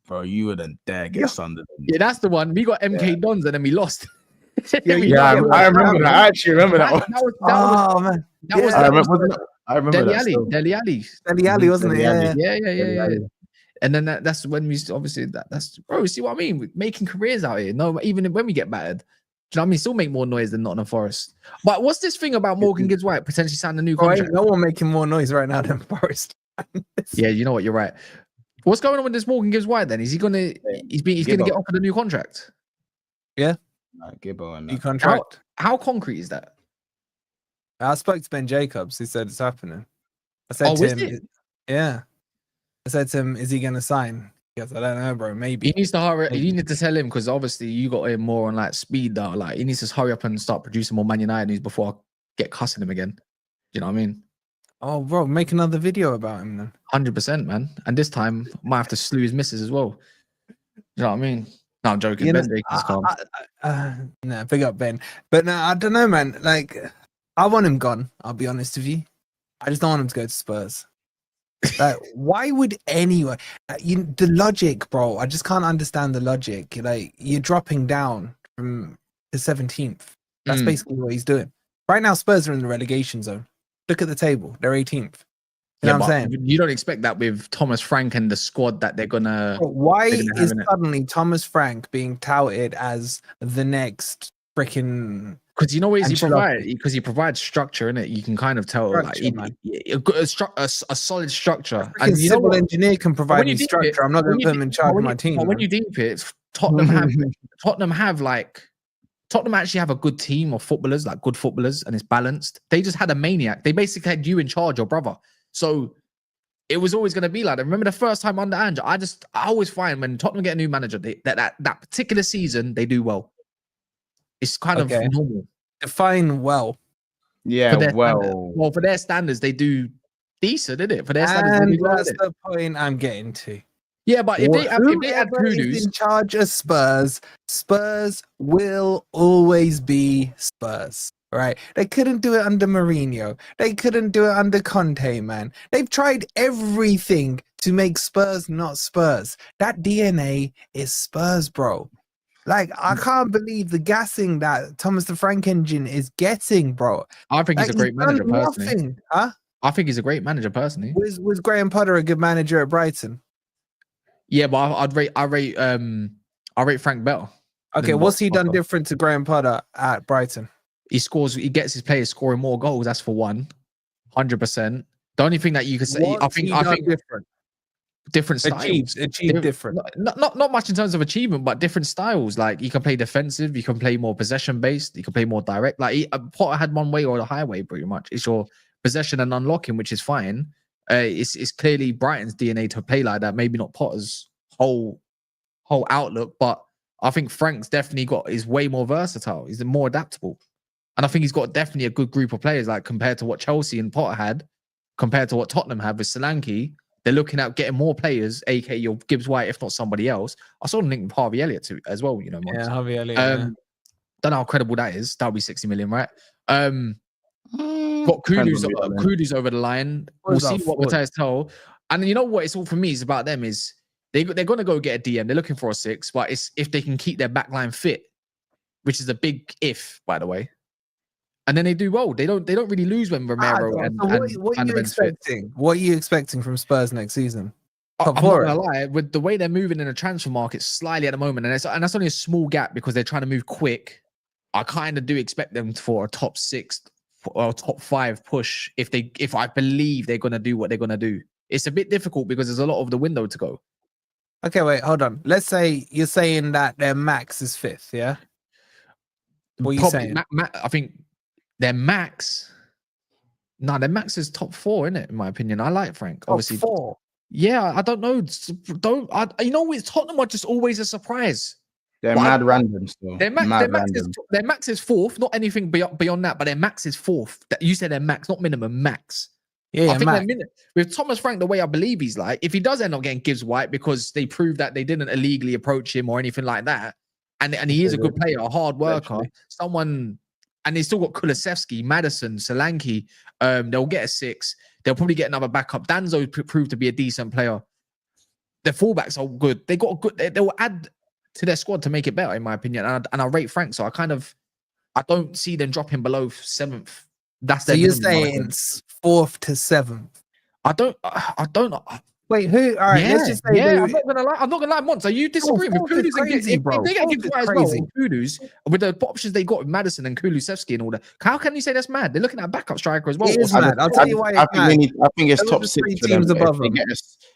Bro, you wouldn't dare get Sunderland. Yeah, that's the one. We got MK Dons and then we lost. I remember that. I actually remember that one. I remember that. Dele Alli, wasn't it? Yeah. And then that's when we obviously that's bro. See what I mean? We're making careers out here. No, even when we get battered, do you know what I mean? Still make more noise than Nottingham Forest. But what's this thing about Morgan Gibbs-White potentially signing a new contract? No one making more noise right now than Forest. Yeah, you know what? You're right. What's going on with this Morgan Gibbs-White then? Is he gonna? He's gonna get offered a new contract. Yeah, Gibbo and new contract. How concrete is that? I spoke to Ben Jacobs. He said it's happening. I said to him, yeah. I said to him, is he going to sign? He goes, I don't know, bro. Maybe. He needs to hurry. You need to tell him because obviously you got him more on like speed now. Like he needs to hurry up and start producing more Man United news before I get cussing him again. You know what I mean? Oh, bro, make another video about him then. 100%, man. And this time I might have to slew his missus as well. You know what I mean? No, I'm joking. You know, Ben big up Ben. But no, I don't know, man. Like, I want him gone. I'll be honest with you. I just don't want him to go to Spurs. Like, why would anyone? The logic, bro. I just can't understand the logic. Like, you're dropping down from the 17th. That's basically what he's doing. Right now, Spurs are in the relegation zone. Look at the table; they're 18th. You know what I'm saying? You don't expect that with Thomas Frank and the squad that they're gonna. Why they're gonna is suddenly Thomas Frank being touted as the next freaking? Because you know what he provides? Because he provides structure in it. You can kind of tell, like a solid structure. And you civil engineer can provide me structure. I'm not going to put him in charge of my team. But when you deep it, Tottenham actually have a good team of footballers, like good footballers, and it's balanced. They just had a maniac. They basically had you in charge, your brother. So it was always going to be like that. Remember the first time under Ange, I always find when Tottenham get a new manager, that particular season, they do well. It's kind of normal. Define well. Yeah, for their standards, they do decent, isn't it? For their standards, that's the point I'm getting to. Yeah, but if they had Kudus in charge of Spurs, Spurs will always be Spurs. Right? They couldn't do it under Mourinho. They couldn't do it under Conte, man. They've tried everything to make Spurs not Spurs. That DNA is Spurs, bro. Like, I can't believe the gassing that Thomas the Frank engine is getting, bro. I think he's a great manager, personally. Nothing, huh? I think he's a great manager, personally. Was Graham Potter a good manager at Brighton? Yeah, but I rate Frank better. Okay, what's he done different to Graham Potter at Brighton? He gets his players scoring more goals. That's for 100%. The only thing that you could say, I think different styles. Achieved different. Not much in terms of achievement, but different styles. Like, you can play defensive, you can play more possession based, you can play more direct. Like, Potter had one way or the highway, pretty much. It's your possession and unlocking, which is fine. It's clearly Brighton's DNA to play like that. Maybe not Potter's whole outlook, but I think Frank's definitely is way more versatile. He's more adaptable. And I think he's got definitely a good group of players, like compared to what Chelsea and Potter had, compared to what Tottenham have with Solanke. They're looking at getting more players, aka your Gibbs-White, if not somebody else. I saw them link with Harvey Elliott too, as well. You know, yeah, Harvey Elliott. Don't know how credible that is. That'll be 60 million, right? Got Kudus over the line. We'll see what Matthias tell. And you know what? It's all for me. It's about them. Is they're going to go get a DM. They're looking for a 6, but it's if they can keep their backline fit, which is a big if, by the way. And then they do well. They don't really lose when Romero what are you expecting? What are you expecting from Spurs next season? I'm not gonna lie, with the way they're moving in the transfer market slightly at the moment, and that's only a small gap because they're trying to move quick. I kind of do expect them for a top 6 or top 5 push if I believe they're gonna do what they're gonna do. It's a bit difficult because there's a lot of the window to go. Okay, wait, hold on. Let's say you're saying that their max is 5th, yeah? What are you saying? I think their max is top 4, isn't it? In my opinion, I like Frank. Obviously, 4. Yeah, I don't know. You know, with Tottenham are just always a surprise. They're mad random still. Their max is 4th, not anything beyond that, but their max is 4th. You said their max, not minimum, max. Yeah, I think with Thomas Frank, the way I believe he's like, if he does end up getting Gibbs-White because they proved that they didn't illegally approach him or anything like that, and he is a good player, a hard worker, and they still got Kulusevski, Maddison, Solanke. They'll get a 6. They'll probably get another backup. Danzo proved to be a decent player. Their fullbacks are good. They got good. They will add to their squad to make it better, in my opinion. And I rate Frank, so I don't see them dropping below 7th. That's so you're saying it's 4th to 7th. I don't. Wait, who? All right, let's just say. Yeah, I'm not gonna lie, Mons. Are you disagreeing with Kudus? If they get Gibbs-White as well, Kudus with the options they got with Maddison and Kulusevski and all that, how can you say that's mad? They're looking at a backup striker as well. It is mad. I'll tell you why. I think it's top 6 for them.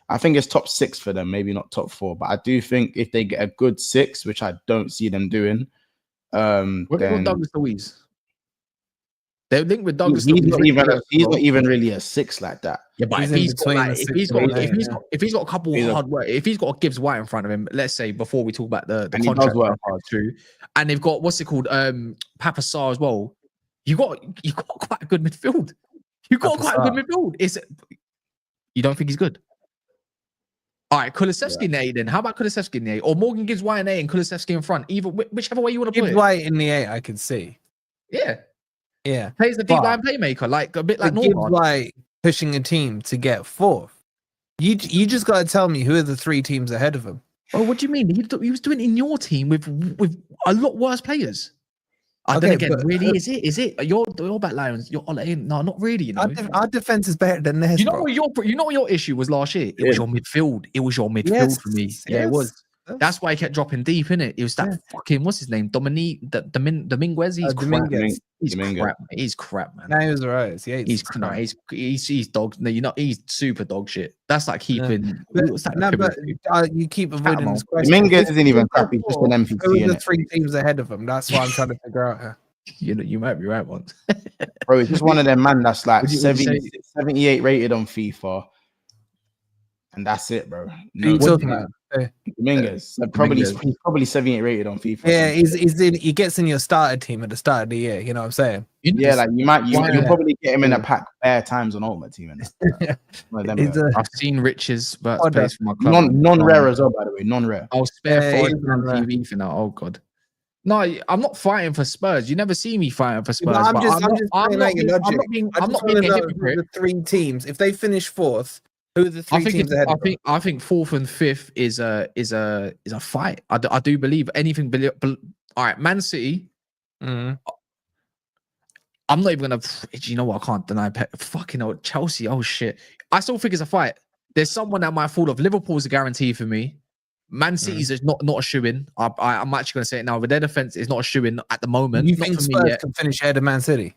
I think it's top 6 for them, maybe not top 4, but I do think if they get a good 6, which I don't see them doing, then Douglas Luiz. They're linked with Douglas. He's not even really a 6 like that. Yeah, but if he's got a couple hard work, if he's got a Gibbs-White in front of him, let's say before we talk about the contract hard too, and they've got what's it called, Papa Sarr as well. You got quite a good midfield. You don't think he's good? All right, Kulusevski in the 8 then. How about Kulusevski in the 8? Or Morgan Gibbs-White in the 8 and Kulusevski in front. Whichever way you want to put it. Gibbs-White in the 8, I can see. Yeah. Plays the deep line playmaker, like a bit like Norman. Gibbs-White pushing a team to get 4th. You just got to tell me who are the 3 teams ahead of him. Oh, what do you mean? He was doing it in your team with a lot worse players. Then again, really, is it? Is it? Your back lines, no, not really. You know, our defense is better than theirs. You know what your issue was last year? It was your midfield. It was your midfield for me. Yeah, it was. That's why he kept dropping deep in it. It was that fucking what's his name, Dominguez. He's crap. He's crap, man. No, he was alright. He's dog. No, he's super dog shit. That's like keeping. You keep avoiding this question. Dominguez isn't even crap. He's just an MVP. Who are the 3 teams ahead of him? That's what I'm trying to figure out here. You might be right once. Bro, it's just one of them man that's like 78 rated on FIFA. And that's it, bro. No, what are you talking about? Dominguez. He's probably 78 rated on FIFA. Yeah, he gets in your starter team at the start of the year. You know what I'm saying? Yeah, like you'll probably get him in a pack bare times on Ultimate Team. I've seen Rich's place for my club. Non-rare as well, by the way. Non-rare. I'll spare for TV for now. Oh god. No, I'm not fighting for Spurs. You never see me fighting for Spurs. I'm not being a hypocrite. The 3 teams, if they finish 4th, who are the 3 teams ahead? I think 4th and 5th is a fight. I do believe anything. All right, Man City. I'm not even gonna. You know what? I can't deny. Fucking hell, Chelsea. Oh shit. I still think it's a fight. There's someone that might fall off. Liverpool's a guarantee for me. Man City's is not a shoe-in. I'm actually going to say it now. But their defense is not a shoe-in at the moment. You think Spurs can finish ahead of Man City?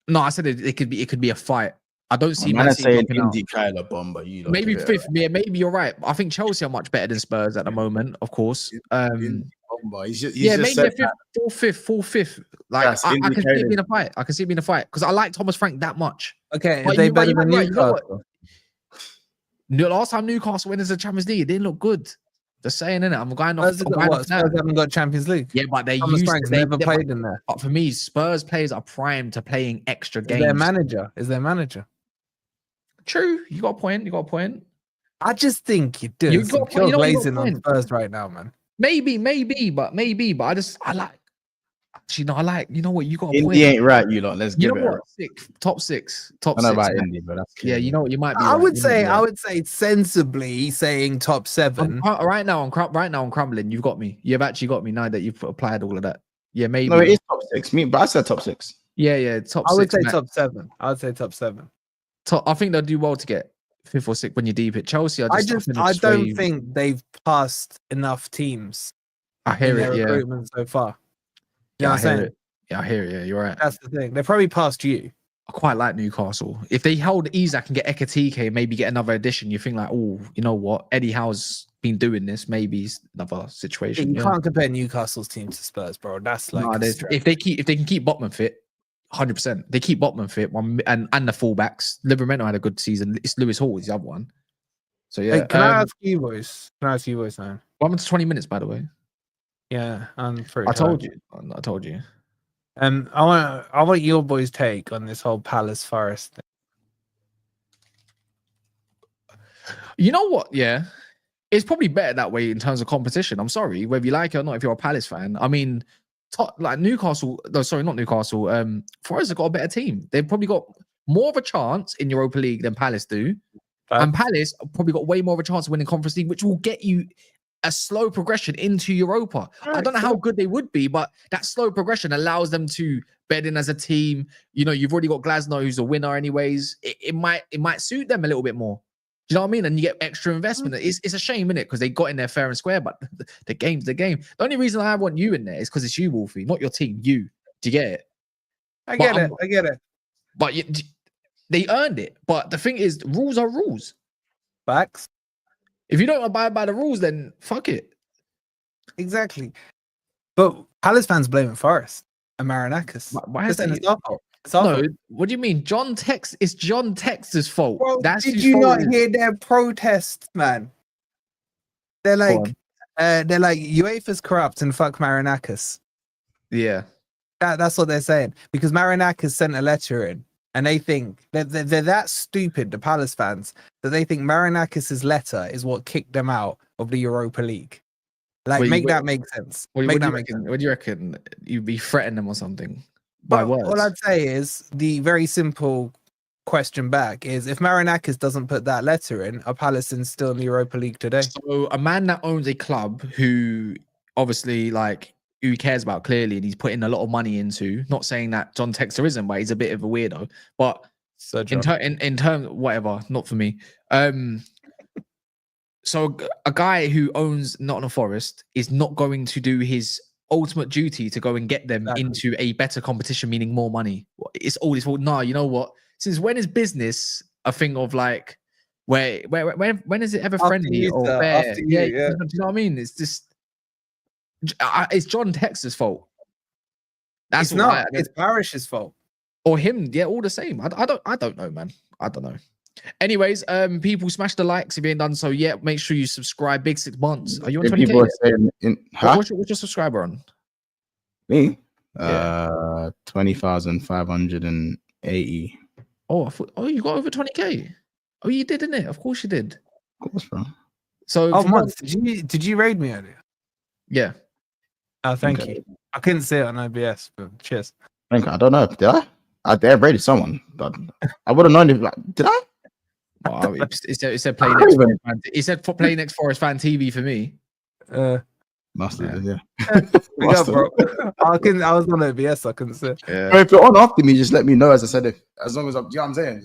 No, I said it could be a fight. I don't see Man City kind of bomb, but maybe 5th. Yeah, maybe you're right. I think Chelsea are much better than Spurs at the moment, of course. Maybe a 4th. Like I can see it being a fight. I can see it being a fight because I like Thomas Frank that much. Okay, are they better than Newcastle? The last time Newcastle went into the Champions League, it didn't look good. Just saying, innit? I'm going off. Spurs haven't got Champions League. Yeah, but they never played in there. But for me, Spurs players are primed to playing extra games. Is their manager? True. You got a point. I just think you're doing some glazing on Spurs right now, man. Maybe, but I like. You know, you know what? You got a point. Indy ain't right, you lot. Let's give it. Top six. I don't know about Indy, but that's yeah. You know what? You might be. I would say sensibly saying top 7. Right now, I'm crumbling. You've got me. You've actually got me now that you've applied all of that. Yeah, maybe. No, it is top 6. But I said top 6. Yeah, top 6. I would say top 7. I would say top 7. I think they'll do well to get 5th or 6th when you're deep at Chelsea. I don't think they've passed enough teams. I hear it. Yeah, recruitment so far. Yeah, I hear it. Yeah, I hear it. Yeah, you're right. That's the thing. They probably passed you. I quite like Newcastle. If they held Isak and get Ekitike, maybe get another addition, you think like, oh, you know what? Eddie Howe's been doing this. Maybe it's another situation. You can't compare Newcastle's team to Spurs, bro. That's like if they can keep Botman fit, 100%. They keep Botman fit, and the fullbacks. Livramento had a good season. It's Lewis Hall is the other one. So yeah. Hey, can I ask you, boys? Man? Well, I'm to 20 minutes, by the way. Yeah, I'm pretty. I told you. I want your boys' take on this whole Palace Forest thing. You know what? Yeah, it's probably better that way in terms of competition. I'm sorry, whether you like it or not. If you're a Palace fan, I mean, like Newcastle. No, sorry, not Newcastle. Forest have got a better team. They've probably got more of a chance in Europa League than Palace do, and Palace probably got way more of a chance of winning Conference League, which will get you a slow progression into Europa. I don't know how good they would be, but that slow progression allows them to bed in as a team. You know, you've already got Glasnow, who's a winner anyways. It might suit them a little bit more. Do you know what I mean? And you get extra investment. It's a shame, innit? Because they got in there fair and square, but the game's the game. The only reason I want you in there is because it's you, Wolfie, not your team. You. Do you get it? I get it. But they earned it. But the thing is, rules are rules. Facts. If you don't abide by the rules, then fuck it. Exactly. But Palace fans blaming Forest and Marinakis. Why is that? No, what do you mean? It's John Tex's fault. Bro, did you not hear their protests, man? They're like UEFA's corrupt and fuck Marinakis. Yeah. That's what they're saying. Because Marinakis sent a letter in. And they think they're that stupid, the Palace fans, that they think Marinakis' letter is what kicked them out of the Europa League. Like, make that make sense. What do you reckon? You'd be threatening them or something by words? All I'd say is the very simple question back is if Marinakis doesn't put that letter in, are Palace still in the Europa League today? So a man that owns a club who obviously like who he cares about clearly, and he's putting a lot of money into. Not saying that John Textor isn't, but he's a bit of a weirdo. But So in terms, whatever, not for me. So a guy who owns Nottingham Forest is not going to do his ultimate duty to go and get them into a better competition, meaning more money. It's all his fault. No, you know what? Since when is business a thing of like, when is it ever friendly or fair? Yeah, do you know what I mean? It's just, it's John Textor's fault. That's not. It's Parish's fault. Or him, yeah, all the same. I don't know, man. I don't know. Anyways, people, smash the likes if you ain't done so yet. Make sure you subscribe. Big 6 months. Are you on 20K? People are saying, what's your subscriber on? Me? 20,580. Oh, you got over 20K. Oh, you did, didn't it? Of course you did. Of course, bro. So, Months, did you raid me earlier? Yeah. Oh, thank you. I couldn't see it on OBS, but cheers. I don't know. Did I? I raided someone. I would have known if. Did I? Oh, it said play next. It said for play next Forest fan TV for me. Must have, yeah. Bro. I was on OBS, I couldn't see. Yeah. If you're on after me, just let me know. As I said, as long as you know what I'm saying.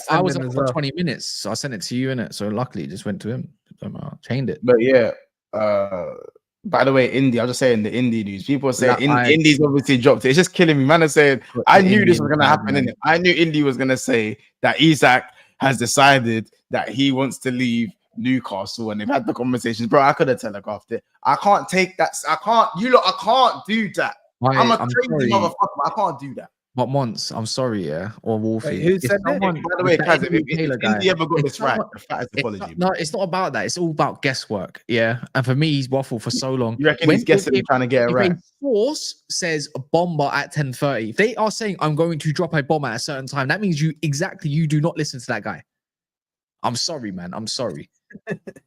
I was on for 20 minutes, so I sent it to you in it. So luckily, it just went to him. Chained it. But yeah. By the way, Indy, I'm just saying the Indy news. People are saying Indy's obviously dropped it. It's just killing me. Man are saying, I knew this was going to happen. Innit? I knew Indy was going to say that Isak has decided that he wants to leave Newcastle, and they've had the conversations. Bro, I could have telegraphed it. I can't take that. I can't do that. I'm a crazy motherfucker. I can't do that. But Mons, I'm sorry, yeah, or Wolfie. Who said that? By the way, Kaz, if Indy ever got this right, the fattest apology. No, it's not about that. It's all about guesswork, yeah. And for me, he's waffled for so long. You reckon he's guessing and trying to get it right? If a force says a bomber at 10:30, if they are saying I'm going to drop a bomb at a certain time, that means you do not listen to that guy. I'm sorry, man. I'm sorry.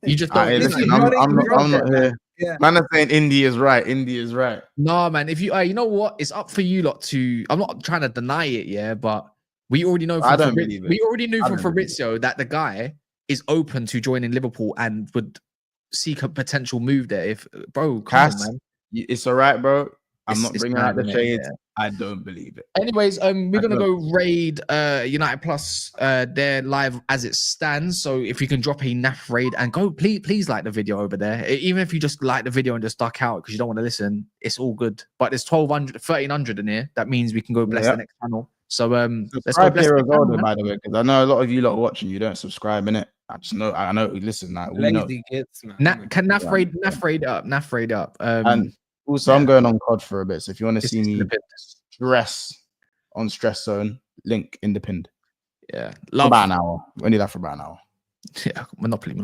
You just don't listen. I'm not here. Yeah. Man, I'm saying Indy is right. Indy is right. No, man. If you, you know what, it's up for you lot to. I'm not trying to deny it, yeah, but we already know. We already knew from Fabrizio that the guy is open to joining Liverpool and would seek a potential move there. If come on, man, it's all right, bro. I'm not bringing out the shades. Yeah. I don't believe it. Anyways, we're gonna go raid United Plus. They're live as it stands. So if you can drop a NAF raid and go, please like the video over there. Even if you just like the video and just duck out because you don't want to listen, it's all good. But there's 1,300 in here. That means we can go bless the next channel. So let's go bless the channel, by the way, because I know a lot of you lot watching. You don't subscribe, innit? I know. Listen, like lazy kids, man. Can NAF raid up. And also, I'm going on COD for a bit. So if you want to see me stress zone, link in the pinned. Yeah. For about an hour. We need that for about an hour. Yeah. Monopoly.